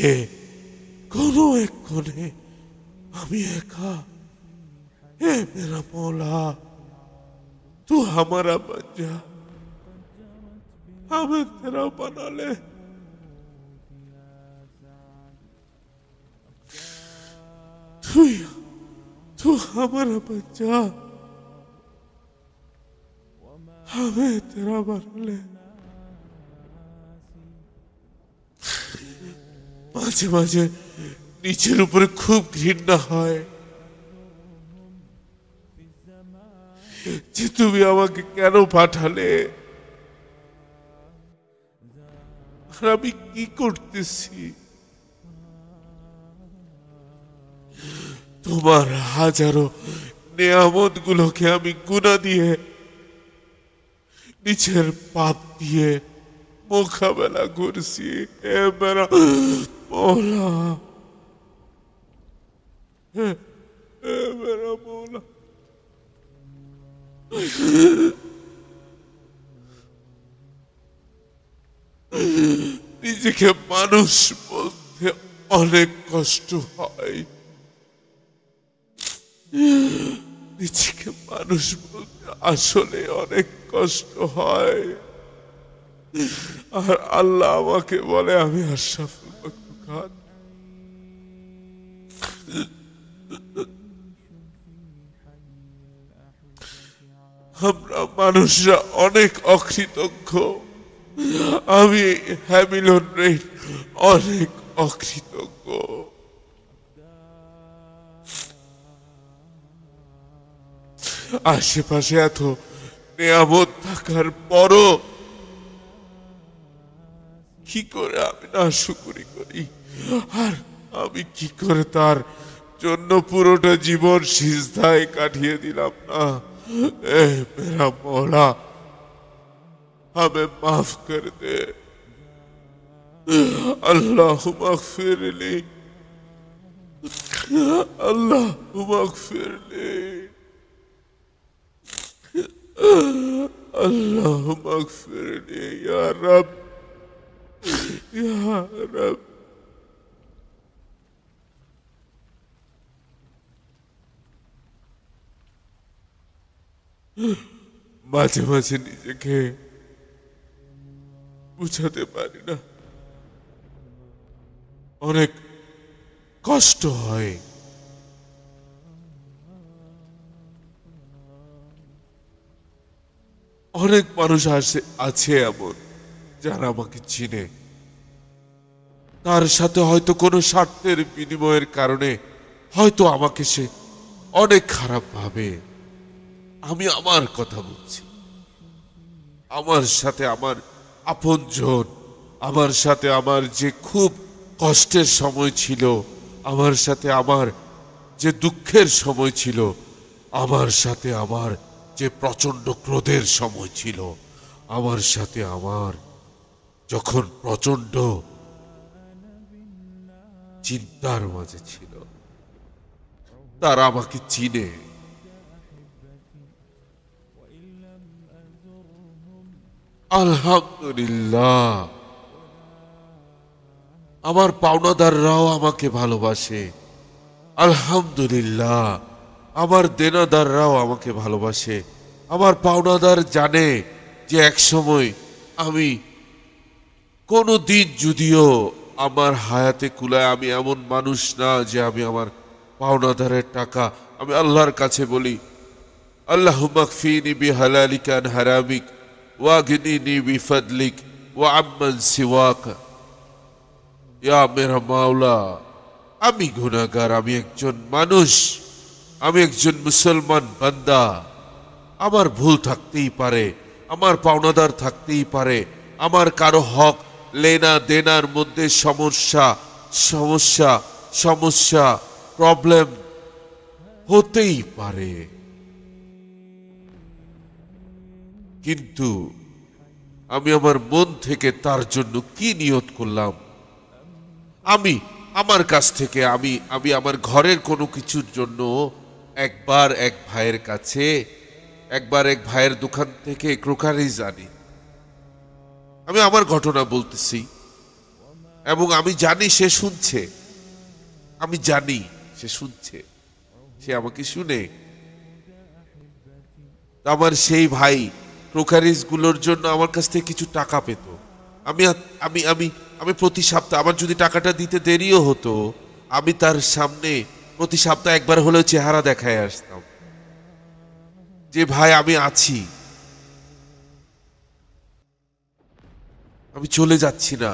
কোনো এক কোণে আমি একা। এ মেরা মৌলা, तू हमारा बन जा, हमें तेरा बना ले। तू हमारा बन जा, हमें तेरा बना ले। মাঝে মাঝে নিচের উপরে খুব ঘৃণা হয় যে তুমি আমাকে কেন পাঠালে, আর আমি কি করতেছি? তোমার হাজারো নিয়ামত গুলোকে আমি গুনাহ দিয়ে, নিচের পাপ দিয়ে মোকাবেলা করছি। এ মেরা মৌলা, এ মেরা মৌলা, নিজেকে মানুষ বলতে অনেক কষ্ট হয়, নিজেকে মানুষ বলতে আসলে অনেক কষ্ট হয়। আর আল্লাহ আমাকে বলে আমি আশরাফুল মাখলুকাত। খান। আমরা মানুষরা অনেক অকৃতজ্ঞ। আমি হ্যামিলন রেড অনেক অকৃতজ্ঞ। আশেপাশে এত নিয়ামত থাকার পরও কি করে আমি না শুকরি করি, আর আমি কি করে তার জন্য পুরোটা জীবন সিজদায় কাটিয়ে দিলাম না। এ মেরা মৌলা, हमें माफ कर दे। अल्लाहुम्मा अगफिरली, अल्लाहुम्मा अगफिरली, अल्लाहुम्मा अगफिरली या रब, या रब। মাঝে মাঝে নিজেকে বুঝাতে পারি না, অনেক কষ্ট হয়। অনেক মানুষ আছে এমন যারা আমাকে চিনে, তার সাথে হয়তো কোনো স্বার্থের বিনিময়ের কারণে হয়তো আমাকে সে অনেক খারাপ ভাবে। আমি আমার কথা বলছি, আমার সাথে আমার আপনজন, আমার সাথে আমার যে খুব কষ্টের সময় ছিল, আমার সাথে আমার যে দুঃখের সময় ছিল, আমার সাথে আমার যে প্রচন্ড ক্রোধের সময় ছিল, আমার সাথে আমার যখন প্রচন্ড চিন্তার মাঝে ছিল, তারা আমাকে চিনে। আলহামদুলিল্লাহ, আমার পাওনাদাররাও আমাকে ভালোবাসে। আলহামদুলিল্লাহ, আমার দেনাদাররাও আমাকে ভালোবাসে। আমার পাওনাদার জানে যে এক সময় আমি কোনো দিন, যদিও আমার হায়াতে কুলায়, আমি এমন মানুষ না যে আমি আমার পাওনাদারের টাকা আমি আল্লাহর কাছে বলি আল্লাহুম্মা কফিনি বিহালালিকা আন হারামিক ওয়াগনিনি বিফদলিক ওয়া আম্মান সিওয়াক। ইয়া মেরা মাওলা, আমি গুনাহগার, আমি একজন মানুষ, আমি একজন মুসলমান বান্দা। আমার ভুল থাকতেই পারে, আমার পাওনাদার থাকতেই পারে, আমার কারো হক লেনা দেনার মধ্যে সমস্যা সমস্যা সমস্যা প্রবলেম হতেই পারে, কিন্তু আমি আমার মন থেকে তার জন্য কি নিয়ত করলাম, আমি আমার কাছ থেকে আমি আমার ঘরের কোনো কিছুর জন্য একবার এক ভাইয়ের কাছে, একবার এক ভাইয়ের দোকান থেকে ক্রোকারিজ আনি। আমি আমার ঘটনা বলতেছি এবং আমি জানি সে শুনছে, আমি জানি সে শুনছে, সে আমাকে শুনে। আমার সেই ভাই ক্রোকারিজ গুলোর জন্য আমার কাছ থেকে কিছু টাকা পেত। আমি আমি আমি আমি প্রতি সপ্তাহে, আমার যদি টাকাটা দিতে দেরিও হতো, আমি তার সামনে প্রতি সপ্তাহে একবার হলেও চেহারা দেখায় আসতাম যে ভাই আমি আছি, আমি চলে যাচ্ছি না।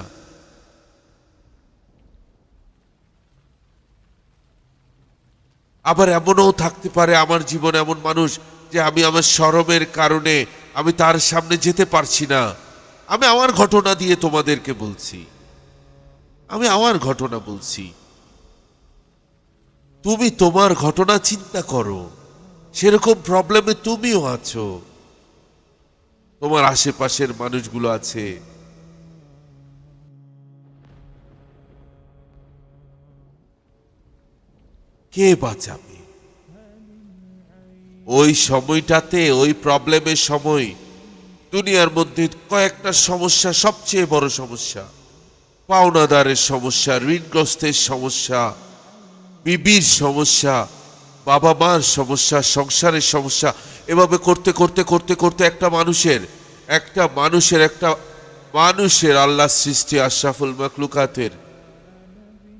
আবার এমনও থাকতে পারে আমার জীবনে এমন মানুষ যে আমি আমার শরমের কারণে আমি তার সামনে যেতে পারছি না। আমি আমার ঘটনা দিয়ে তোমাদেরকে বলছি, আমি আমার ঘটনা বলছি। তুমি তোমার ঘটনা চিন্তা করো, সেরকম প্রবলেমে তুমিও আছো, তোমার আশেপাশের মানুষগুলো আছে। কে বাঁচাবে ওই সময়টাতে? ওই প্রবলেমের সময় দুনিয়ার মধ্যে কয়েকটা সমস্যা, সবচেয়ে বড় সমস্যা পাওনাদারের সমস্যা, ঋণগ্রস্তের সমস্যা, বিবির সমস্যা, বাবা মার সমস্যা, সংসারের সমস্যা। এভাবে করতে করতে করতে করতে একটা মানুষের আল্লাহ সৃষ্টি আশরাফুল মাখলুকাতের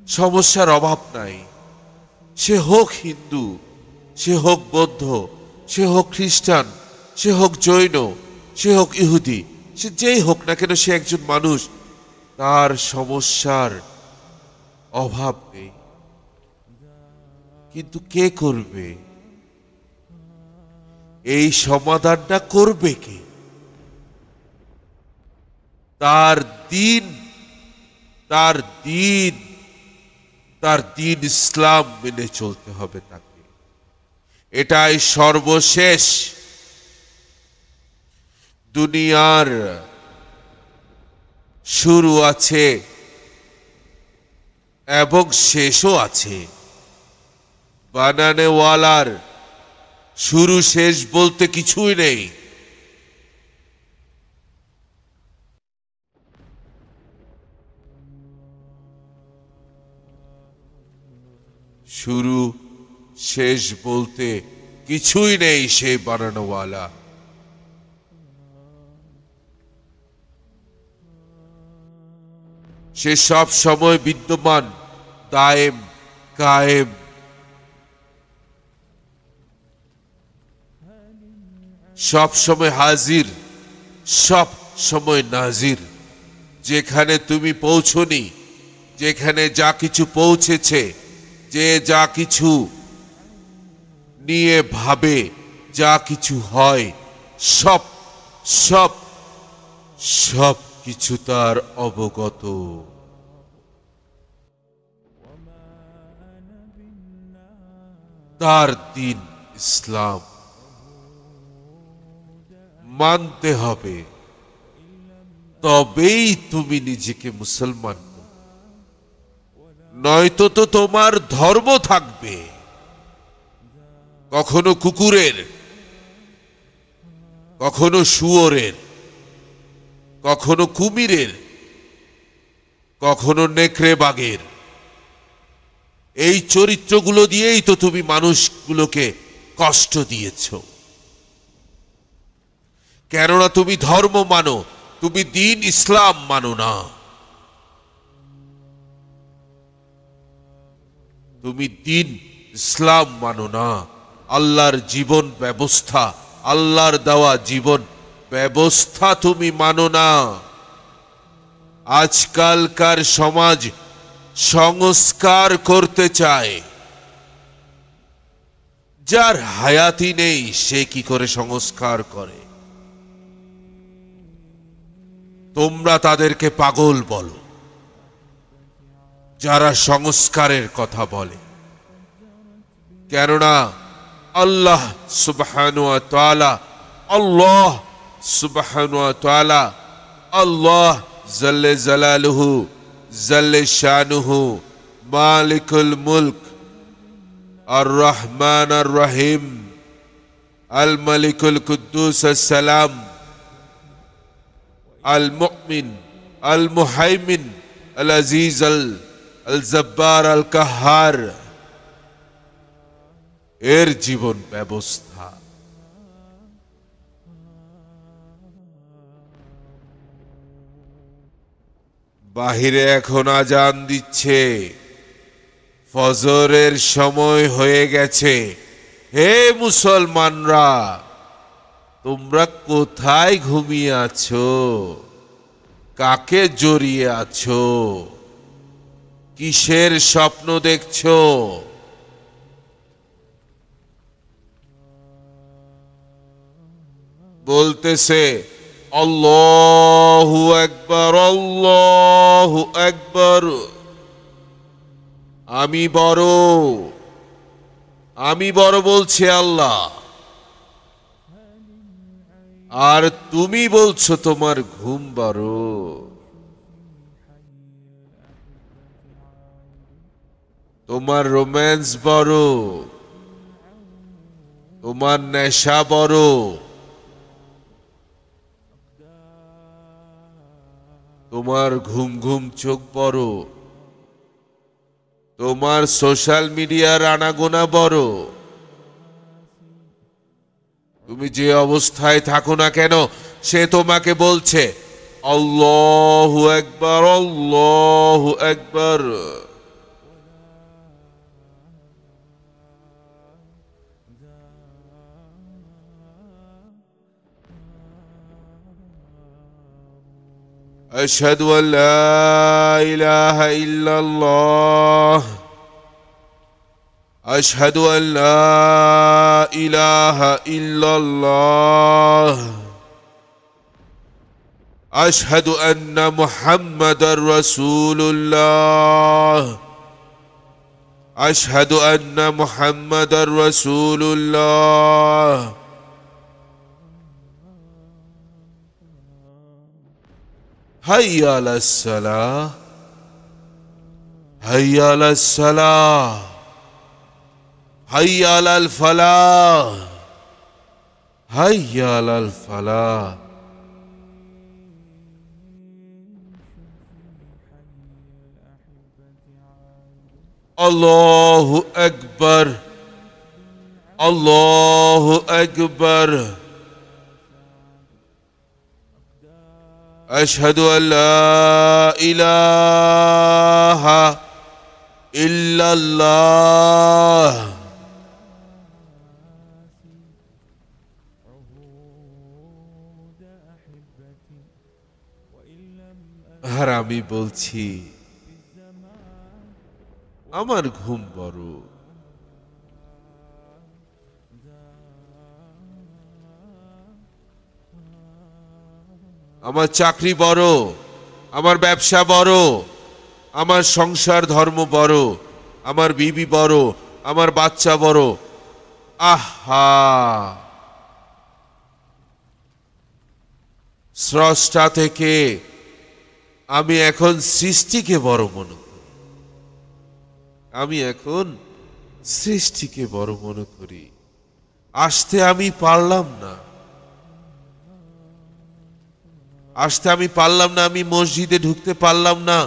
সমস্যার অভাব নাই। সে হোক হিন্দু, সে হোক বৌদ্ধ, সে হোক খ্রিস্টান, সে হোক জৈন, সে হোক ইহুদি, সে যেই হোক না কেন, সে একজন মানুষ। তার সমস্যার অভাব নেই, কিন্তু কে করবে এই সমাধানটা? করবে কে? তার দিন, তার দিন, তার দিন ইসলাম মেনে চলতে হবে তাকে। এটাই সর্বশেষ। দুনিয়ার শুরু আছে এবং শেষও আছে। বানানেওয়ালার শুরু শেষ বলতে কিছুই নেই। শুরু শেষ বলতে কিছুই নেই সেই বানানোওয়ালা। সে সব সময় বিদ্যমান, দায়েম কায়েম। সব সময় হাজির, সব সময় নাজির। যেখানে তুমি পৌঁছনি, যেখানে যা কিছু পৌঁছেছে, যে যা কিছু নিয়ে ভাবে, যা কিছু হয়, সব সব সব কিছু তার অবগত। তার দিন ইসলাম মানতে হবে, তবেই তুমি নিজেকে মুসলমান। নয়তো তো তোমার ধর্ম থাকবে কখনো কুকুরের, কখনো শুয়োরের, কখনো কুমিরের, কখনো নেকড়ে বাঘের। এই চরিত্রগুলো দিয়েই তো তুমি মানুষগুলোকে কষ্ট দিয়েছ। কেননা তুমি ধর্ম মানো, তুমি দিন ইসলাম মানো না। তুমি দিন ইসলাম মানো না। আল্লাহর জীবন ব্যবস্থা, আল্লাহর দেওয়া জীবন ব্যবস্থা তুমি মানো না। আজকালকার সমাজ সংস্কার করতে চায়। যার হায়াতি নেই সে কি করে সংস্কার করে? তোমরা তাদেরকে পাগল বলো যারা সংস্কারের কথা বলে। কেননা আল্লাহ সুবহানাহু ওয়া তাআলা, আল্লাহ সুবহানাহু ওয়া তাআলা, আল্লাহ জাল্লে জালালুহু জাল্লে শানুহু, মালিকুল মুলক, আর রহমান আর রহিম, আল মালিকুল কুদ্দুস আসসালাম, আল মুমিন, আল মুহাইমিন, আল আজিজ, আল জব্বার, আল কাহার। এর জীবন ব্যবস্থা। বাহিরে এখন আজান দিচ্ছে, ফজরের সময় হয়ে গেছে। হে মুসলমানরা, তোমরা কোথায় ঘুমিয়ে আছো? কাকে জড়িয়ে আছো? কিসের স্বপ্ন দেখছো? বলতেছে আল্লাহু আকবার, আল্লাহু আকবার। আমি বড়, আমি বড় বলছে আল্লাহ, আর তুমি বলছো তোমার ঘুম বড়। তোমার রোম্যান্স বড়, তোমার নেশা বড়, তোমার ঘুম ঘুম চোখ বড়, তোমার সোশ্যাল মিডিয়ার আনাগোনা বড়। তুমি যে অবস্থায় থাকো না কেন, সে তোমাকে বলছে আল্লাহু আকবার, আল্লাহু আকবার। أشهد أن لا إله إلا الله أشهد أن لا إله إلا الله أشهد أن محمد رسول الله أشهد أن محمد رسول الله حي على الصلاة حي على الصلاة حي على الفلاح حي على الفلاح الله أكبر الله أكبر أشهد أن لا إله إلا الله আর আমি বলছি আমার ঘুম বড় আমার চাকরি বড় আমার ব্যবসা বড় আমার সংসার ধর্ম বড় আমার বিবি বড় আমার বাচ্চা বড় আহা স্রষ্টা থেকে আমি এখন সৃষ্টিকে বড় মনে করি আমি এখন সৃষ্টিকে বড় মনে করি আসতে আমি পারলাম না আমি মসজিদে ঢুকতে পারলাম না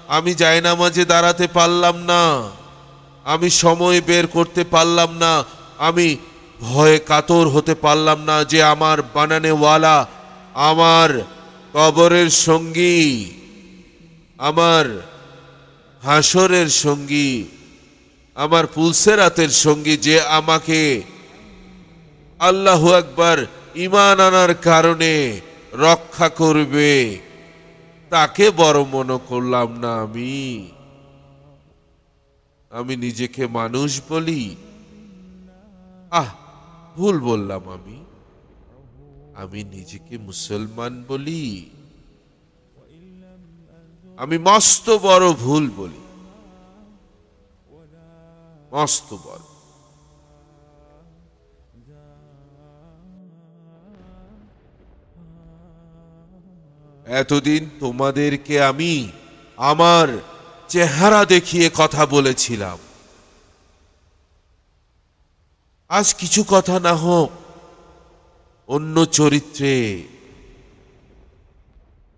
আমি জায়নামাজে দাঁড়াতে পারলাম না আমি সময় বের করতে পারলাম না আমি ভয়ে কাতর হতে পারলাম না যে আমার বানানেওয়ালা আমার কবরের সঙ্গী আমার হাসরের সঙ্গী আমার পুলসেরাতের সঙ্গী যে আমাকে আল্লাহু আকবার ঈমান আনার কারণে রক্ষা করবে তাকে বড় মনে করলাম না আমি নিজেকে মানুষ বলি ভুল বললাম আমি নিজেকে মুসলমান বলি আমি মস্ত বড় ভুল বলি মস্ত বড় এতদিন তোমাদেরকে আমি আমার চেহারা দেখিয়ে কথা বলেছিলাম আজ কিছু কথা না হোক অন্য চরিত্রে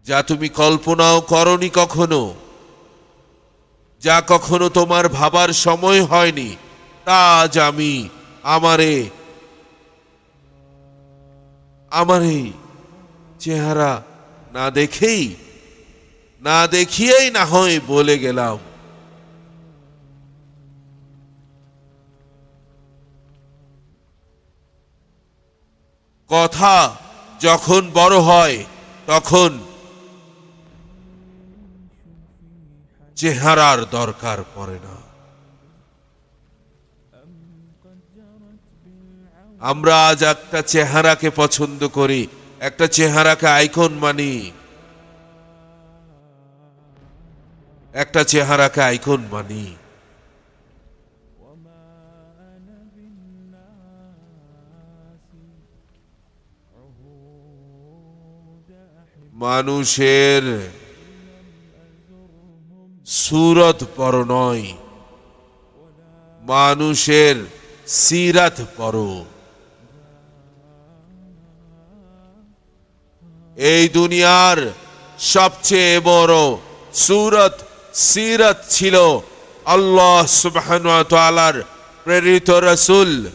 যা তুমি কল্পনাও করনি কখনো যা কখনো তোমার ভাবার সময় হয়নি তা আজ আমি আমারে চেহারা না দেখিয়েই না হয় বলে গেলাম কথা যখন বড় হয় তখন চেহারার দরকার পড়ে না আমরা আজ একটা চেহারাকে পছন্দ করি একটা চেহারাকে আইকন মানি একটা চেহারাকে আইকন মানি মানুষের সুরত বড় নয় মানুষের সিরাত বড় এই দুনিয়ার সবচেয়ে বড় সুরত সিরাত ছিল আল্লাহ সুবহানাহু ওয়া তাআলার প্রেরিত রাসূল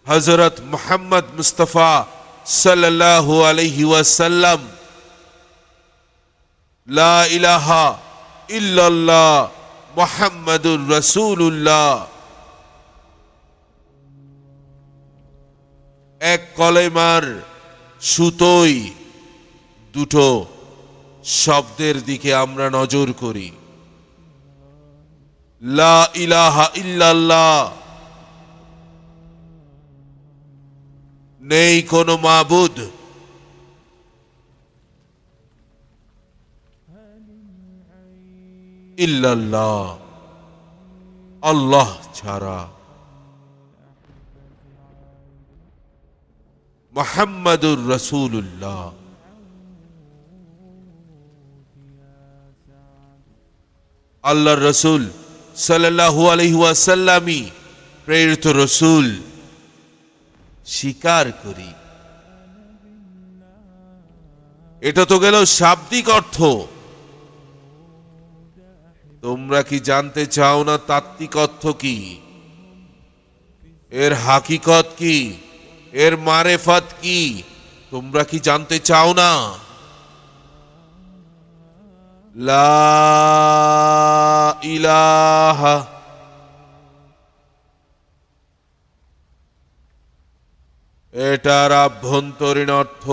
হযরত মুহাম্মদ মুস্তাফা সাল্লাল্লাহু আলাইহি ওয়াসাল্লাম লা ইলাহা ইল্লাল্লাহ মুহাম্মাদুর রাসূলুল্লাহ এক কলেমার সুতোই দুটো শব্দের দিকে আমরা নজর করি। লা ইলাহা ইল্লাল্লাহ, নেই কোনো মাবুদ ইল্লাল্লাহ, আল্লাহ ছাড়া। মুহাম্মাদুর রাসূলুল্লাহ, আল্লাহর রাসূল সাল্লাল্লাহু আলাইহি ওয়াসাল্লামই প্রেরিত রাসূল স্বীকার করি। এটা তো গেল শাব্দিক অর্থ। তোমরা কি জানতে চাও না তাত্ত্বিক অর্থ কি, এর হাকিকত কি, এর মারেফাত কি? তোমরা কি জানতে চাও না? লা ইলাহা, এটার আভ্যন্তরীণ অর্থ,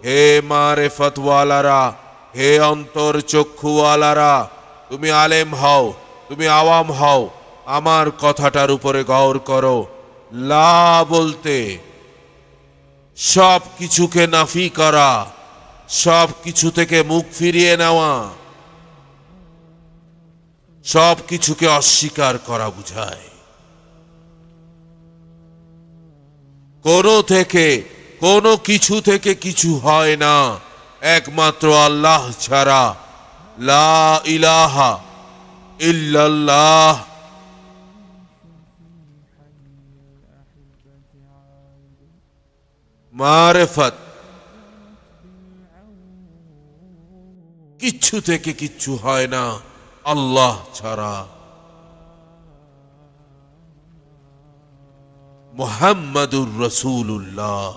হে মারেফতওয়ালারা, হে অন্তর চক্ষুওয়ালারা, তুমি আলেম হও, তুমি আওয়াম হও, আমার কথাটার উপরে গৌর করো। লা বলতে সব কিছুকে নাফি করা, সব কিছু থেকে মুখ ফিরিয়ে নেওয়া, সব কিছুকে অস্বীকার করা বুঝায়। কোনো কিছু থেকে কিছু হয় না একমাত্র আল্লাহ ছাড়া। লা ইলাহা ইল্লাল্লাহ। মারেফত কিচ্ছু থেকে কিচ্ছু হয় না আল্লাহ ছাড়া। মুহাম্মাদুর রাসূলুল্লাহ,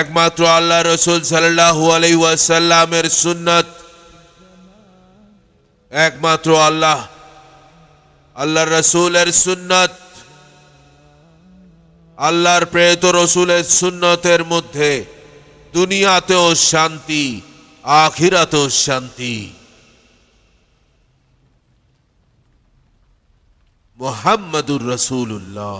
একমাত্র আল্লাহ রাসূল সাল্লাল্লাহু আলাইহি ওয়াসাল্লামের সুন্নাত, একমাত্র আল্লাহর রাসূলের সুন্নাত, আল্লাহর প্রেরিত রাসূলের সুন্নতের মধ্যে দুনিয়াতেও শান্তি, আখিরাতেও শান্তি। মুহাম্মাদুর রাসূলুল্লাহ।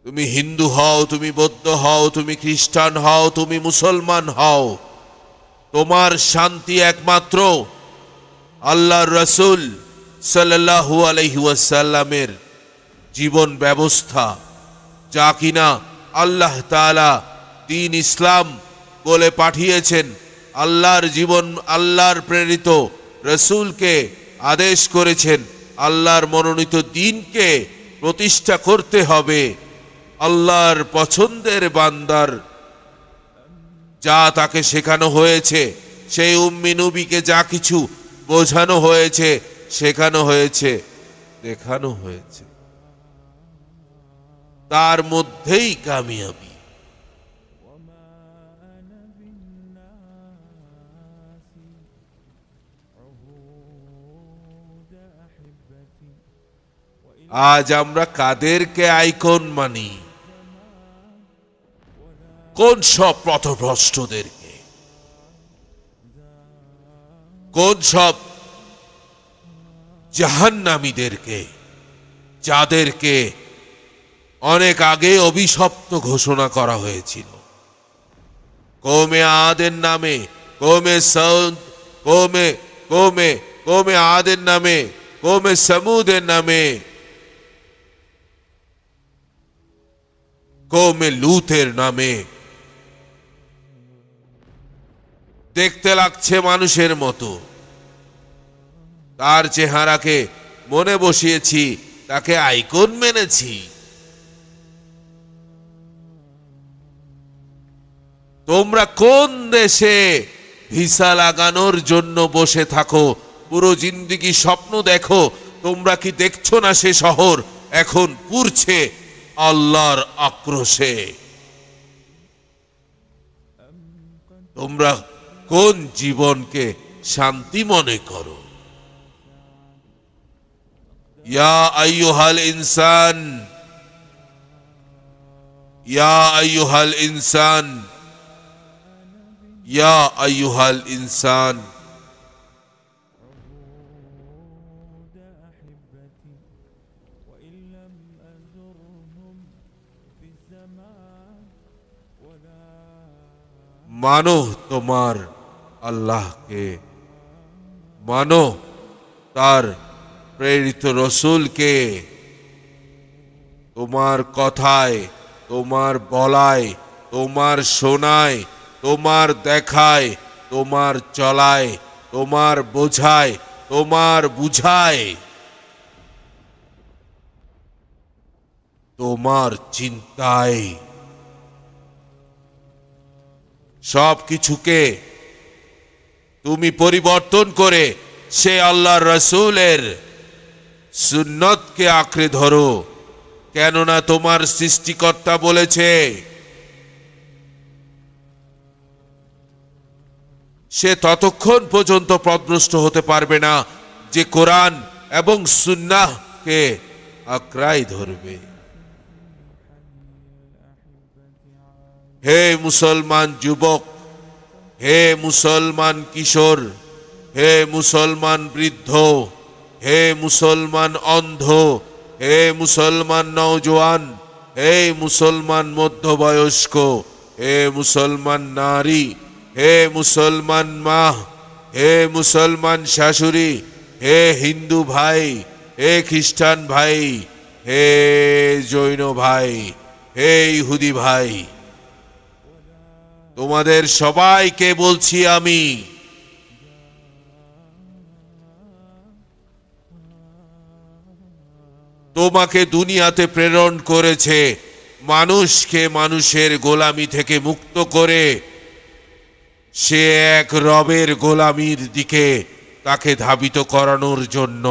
তুমি হিন্দু হও, তুমি বৌদ্ধ হও, তুমি খ্রিস্টান হও, তুমি মুসলমান হও, তোমার শান্তি একমাত্র আল্লাহর রাসূল সাল্লাল্লাহু আলাইহি ওয়াসাল্লামের জীবন ব্যবস্থা, যা কিনা আল্লাহ তাআলা দ্বীন ইসলাম বলে পাঠিয়েছেন। আল্লাহর জীবন, আল্লাহর প্রেরিত রাসূলকে আদেশ করেছেন আল্লাহর মনোনীত দ্বীনকে প্রতিষ্ঠা করতে হবে। আল্লাহর পছন্দের বান্দার যা তাকে শেখানো হয়েছে, সেই উম্মি নবীকে যা কিছু বোঝানো হয়েছে, শেখানো হয়েছে, দেখানো হয়েছে, তার মধ্যেই কামিয়াবি। আজ আমরা কাদেরকে আইকন মানি? কোন সব পথভ্রষ্টদেরকে, কোন সব জাহান্নামীদেরকে, যাদেরকে অনেক আগে অভিশপ্ত ঘোষণা করা হয়েছিল। কওমে আদের নামে, কওমে আদের নামে, কওমে সমুদের নামে, কওমে লূতের নামে। দেখতে লাগছে মানুষের মতো, তার চেহারাকে মনে বসিয়েছি, তাকে আইকন মেনেছি। তোমরা কোন দেশে ভিসা লাগানোর জন্য বসে থাকো, পুরো জিন্দেগি স্বপ্ন দেখো? তোমরা কি দেখছো না সে শহর এখন পুড়ছে আল্লাহর আক্রোশে? তোমরা কোন জীবনকে শান্তি মনে করো। ইয়া আইয়ুহাল ইনসান, ইয়া আইয়ুহাল ইনসান, ইয়া আইয়ুহাল ইনসান। মানো তোমার আল্লাহকে, মানো তার প্রেরিত রসুলকে। তোমার কথায়, তোমার বলায়, তোমার শোনায়, তোমার দেখায়, তোমার চলায়, তোমার বোঝায়, তোমার বুঝায়, তোমার চিন্তায়, সব কিছুকে তুমি পরিবর্তন করে সে আল্লাহর রাসূলের সুন্নতকে আঁকড়ে ধরো। কেননা তোমার সৃষ্টিকর্তা বলেছে, সে ততক্ষণ পর্যন্ত পথভ্রষ্ট হতে পারবে না যে কোরআন এবং সুন্নাহকে আঁকড়াই ধরবে। হে মুসলমান যুবক, হে মুসলমান কিশোর, হে মুসলমান বৃদ্ধ, হে মুসলমান অন্ধ, হে মুসলমান নওজোয়ান, হে মুসলমান মধ্যবয়স্ক, হে মুসলমান নারী, হে মুসলমান মা, হে মুসলমান শাশুড়ি, হে হিন্দু ভাই, হে খ্রিস্টান ভাই, হে জৈন ভাই, হে ইহুদি ভাই, তোমাদের সবাইকে বলছি আমি, তোমাকে দুনিয়াতে প্রেরণ করেছে মানুষকে মানুষের গোলামি থেকে মুক্ত করে সে এক রবের গোলামির দিকে তাকে ধাবিত করানোর জন্য।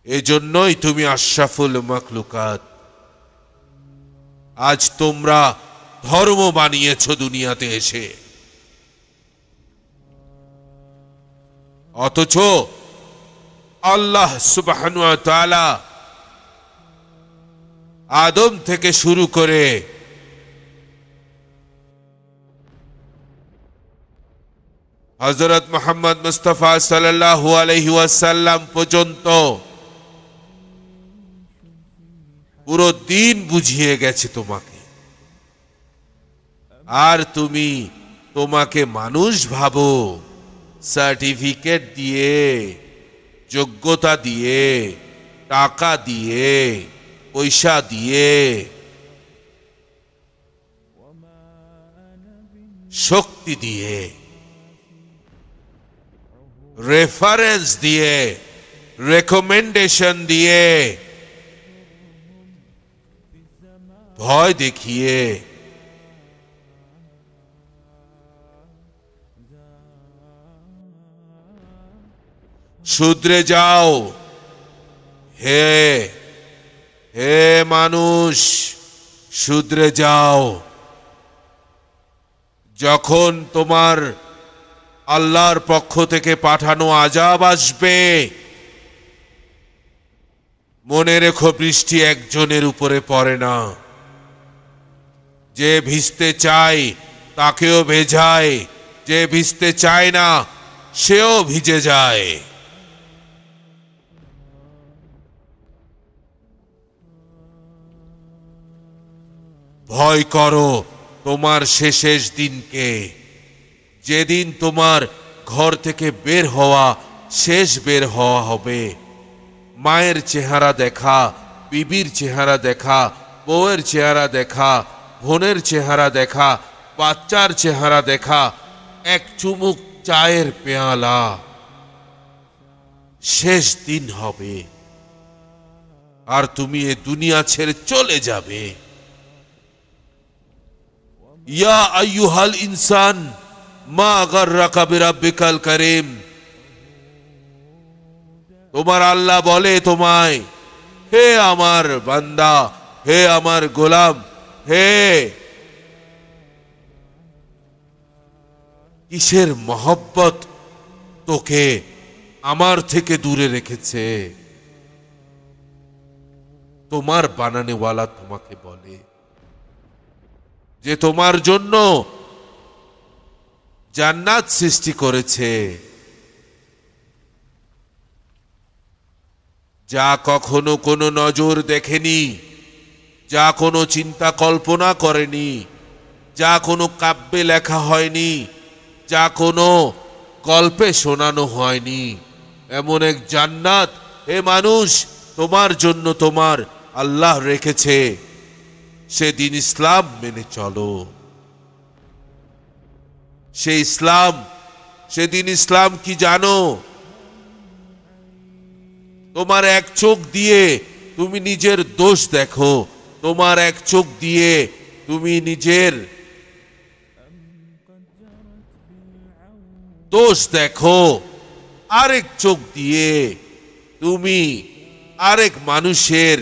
এজন্যই তুমি আশরাফুল মাখলুকাত। আজ তোমরা ধর্ম বানিয়েছ দুনিয়াতে এসে, অথচ আল্লাহ সুবহানাহু ওয়া তাআলা আদম থেকে শুরু করে হযরত মুহাম্মদ মুস্তাফা সাল্লাল্লাহু আলাইহি ওয়াসাল্লাম পর্যন্ত পুরো দিন বুঝিয়ে গেছে তোমাকে। আর তুমি তোমাকে মানুষ ভাবো সার্টিফিকেট দিয়ে, যোগ্যতা দিয়ে, টাকা দিয়ে, পয়সা দিয়ে, শক্তি দিয়ে, রেফারেন্স দিয়ে, রেকমেন্ডেশন দিয়ে, ভয় দেখিয়ে, শুধরে যাও। হে হে মানুষ, শুধরে যাও। যখন তোমার আল্লাহর পক্ষ থেকে পাঠানো আযাব আসবে, মনে রেখো বৃষ্টি একজনের উপরে পড়ে না। যে ভিজতে চায় তাকেও ভেজায়, যে ভিজতে চায় না সেও ভিজে যায়। ভয় করো তোমার শেষ দিনকে, যেদিন তোমার ঘর থেকে বের হওয়া শেষ বের হওয়া হবে। মায়ের চেহারা দেখা, বিবির চেহারা দেখা, বউয়ের চেহারা দেখা, বোনের চেহারা দেখা, বাচ্চার চেহারা দেখা, এক চুমুক চায়ের পেয়ালা, শেষ দিন হবে। আর তুমি এ দুনিয়া ছেড়ে চলে যাবে। ইয়া আইয়ুহাল ইনসান মা গাররাকা বিরাব্বিকাল কারীম। তোমার আল্লাহ বলে তোমায়, হে আমার বান্দা, হে আমার গোলাম, হে কিসের মহব্বত তোকে আমার থেকে দূরে রেখেছে? তোমার বানানেওয়ালা তোমাকে বলে যে তোমার জন্য জান্নাত সৃষ্টি করেছে, যা কখনো কোনো নজর দেখেনি, যা কোনো চিন্তা কল্পনা করেনি, যা কোনো কাব্যে লেখা হয়নি, যা কোনো গল্পে শোনানো হয়নি, এমন এক জান্নাত হে মানুষ তোমার জন্য তোমার আল্লাহ রেখেছে। সেদিন ইসলাম মেনে চলো। সে ইসলাম, সেদিন ইসলাম কি জানো? তোমার এক চোখ দিয়ে তুমি নিজের দোষ দেখো, তোমার এক চোখ দিয়ে তুমি নিজের দোষ দেখো, আরেক চোখ দিয়ে তুমি আরেক মানুষের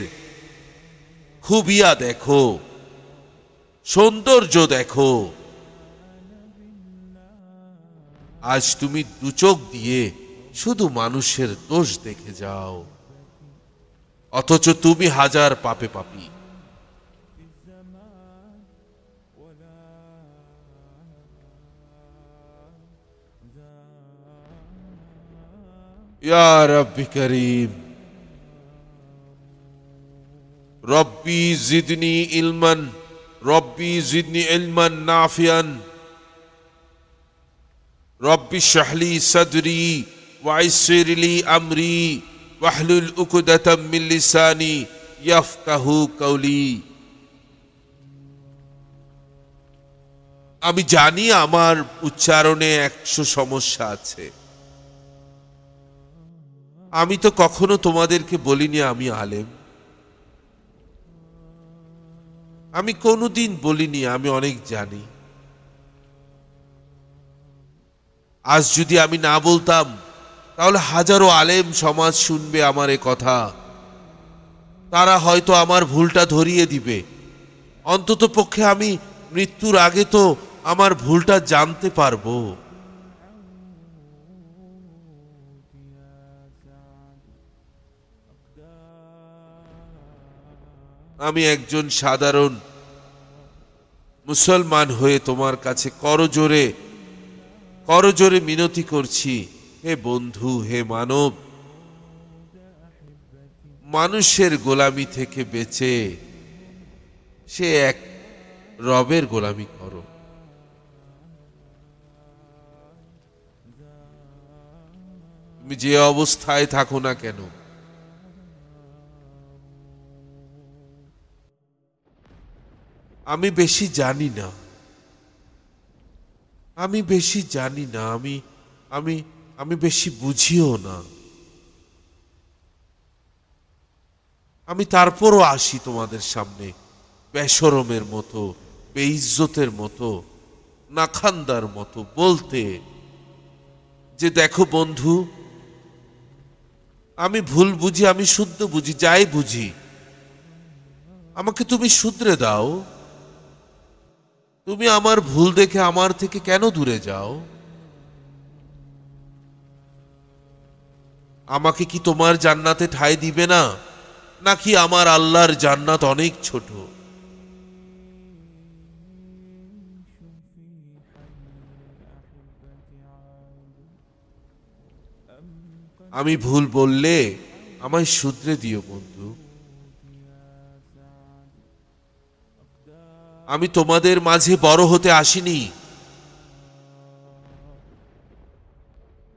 খুবিয়া দেখো, সৌন্দর্য দেখো। আজ তুমি দু চোখ দিয়ে শুধু মানুষের দোষ দেখে যাও, অথচ তুমি হাজার পাপে পাপী। ইয়া রব্বি করিম, রব্বি জিদনি ইলমান, রব্বি জিদনি ইলমান নাফিয়ান, রব্বি শাহলি সদরি ওয়াইসির লি আমরি ওয়াহলুল উকদাতাম মিন লিসানি ইয়াফকাহু কওলি। আমি জানি আমার উচ্চারণে 100 সমস্যা আছে। আমি তো কখনো তোমাদেরকে বলিনি আমি আলেম, আমি কোনোদিন বলিনি আমি অনেক জানি। আজ যদি আমি না বলতাম তাহলে হাজারো আলেম সমাজ শুনবে আমার এ কথা, তারা হয়তো আমার ভুলটা ধরিয়ে দিবে। অন্তত পক্ষে আমি মৃত্যুর আগে তো আমার ভুলটা জানতে পারবো। আমি একজন সাধারণ মুসলমান হয়ে তোমার কাছে করজোরে মিনতি করছি, হে বন্ধু, হে মানব, মানুষের গোলামি থেকে বেঁচে সে এক রবের গোলামি করো। তুমি যে অবস্থায় থাকো না কেন, আমি বেশি জানি না, আমি বেশি জানি না, আমি আমি বেশি বুঝিও না। আমি তারপরও আসি তোমাদের সামনে বেশরমের মতো, বেইজ্জতের মতো, নাখান্দার মতো বলতে যে দেখো বন্ধু, আমি ভুল বুঝি, আমি শুদ্ধ বুঝি, যাই বুঝি, আমাকে তুমি শুধরে দাও। তুমি আমার ভুল দেখে আমার থেকে কেন দূরে যাও? আমাকে কি তোমার জান্নাতে ঠাঁই দিবে না, নাকি আমার আল্লাহর জান্নাত অনেক ছোট? আমি ভুল বললে আমায় শুধরে দিও বন্ধু। আমি তোমাদের মাঝে বড় হতে আসিনি,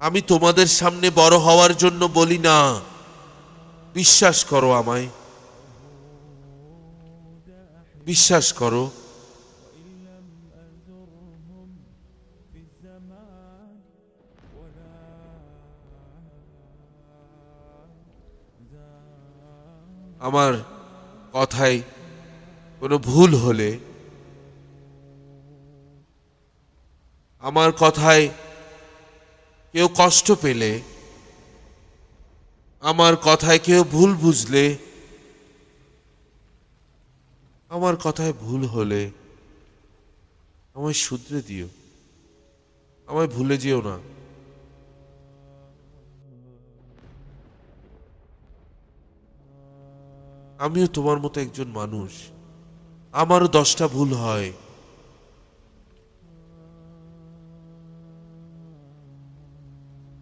আমি তোমাদের সামনে বড় হওয়ার জন্য বলি না। বিশ্বাস করো আমায়, বিশ্বাস করো। আমার কথায় কোনো ভুল হলে, আমার কথায় কেউ কষ্ট পেলে, আমার কথায় কেউ ভুল বুঝলে, আমার কথায় ভুল হলে আমায় শুধরে দিও, আমায় ভুলে যেও না। আমিও তোমার মতো একজন মানুষ, আমারও 10টা ভুল হয়।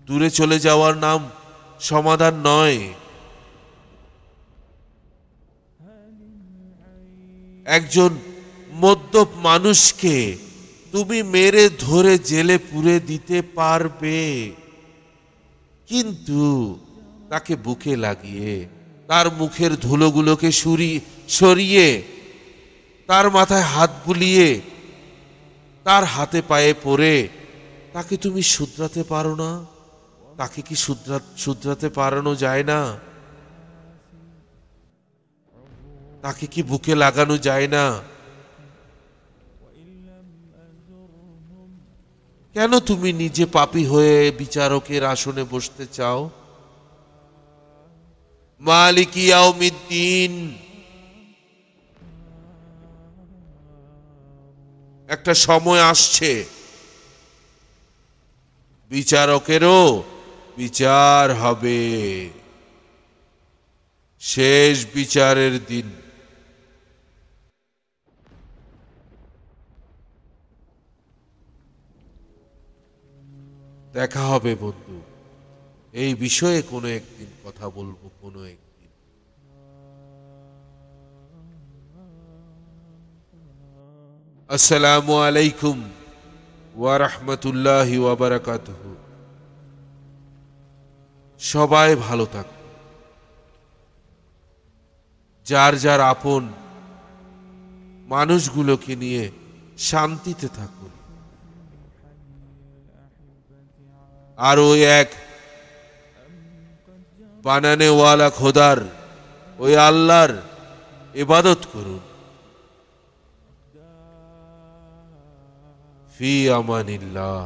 দূরে চলে যাওয়ার নাম সমাধান নয়। একজন মদ্যপ মানুষকে তুমি মেরে ধরে জেলে পুরে দিতে পারবে, কিন্তু তাকে বুকে লাগিয়ে তার মুখের ধুলোগুলোকে সরিয়ে তার মাথায় হাত বুলিয়ে তার হাতে পায়ে পড়ে তাকে তুমি শুধরাতে পারো না? তাকে কি শুধরাতে পারানো যায় না? তাকে কি বুকে লাগানো যায় না? কেন তুমি নিজে পাপী হয়ে বিচারকের আসনে বসতে চাও? মালিক ইয়াউমিদ্দিন, একটা সময় আসছে বিচারকেরও বিচার হবে, শেষ বিচারের দিন। দেখা হবে বন্ধু, এই বিষয়ে কোনো একদিন কথা বলবো, কোনো একদিন। আসসালামু আলাইকুম ওয়া রাহমাতুল্লাহি ওয়া বারাকাতুহু। সবাই ভালো থাকুন, যার যার আপন মানুষগুলোকে নিয়ে শান্তিতে থাকুন। আর ওই এক বানানেওয়ালা খোদার, ওই আল্লাহর ইবাদত করুন। ফি আমানিল্লাহ।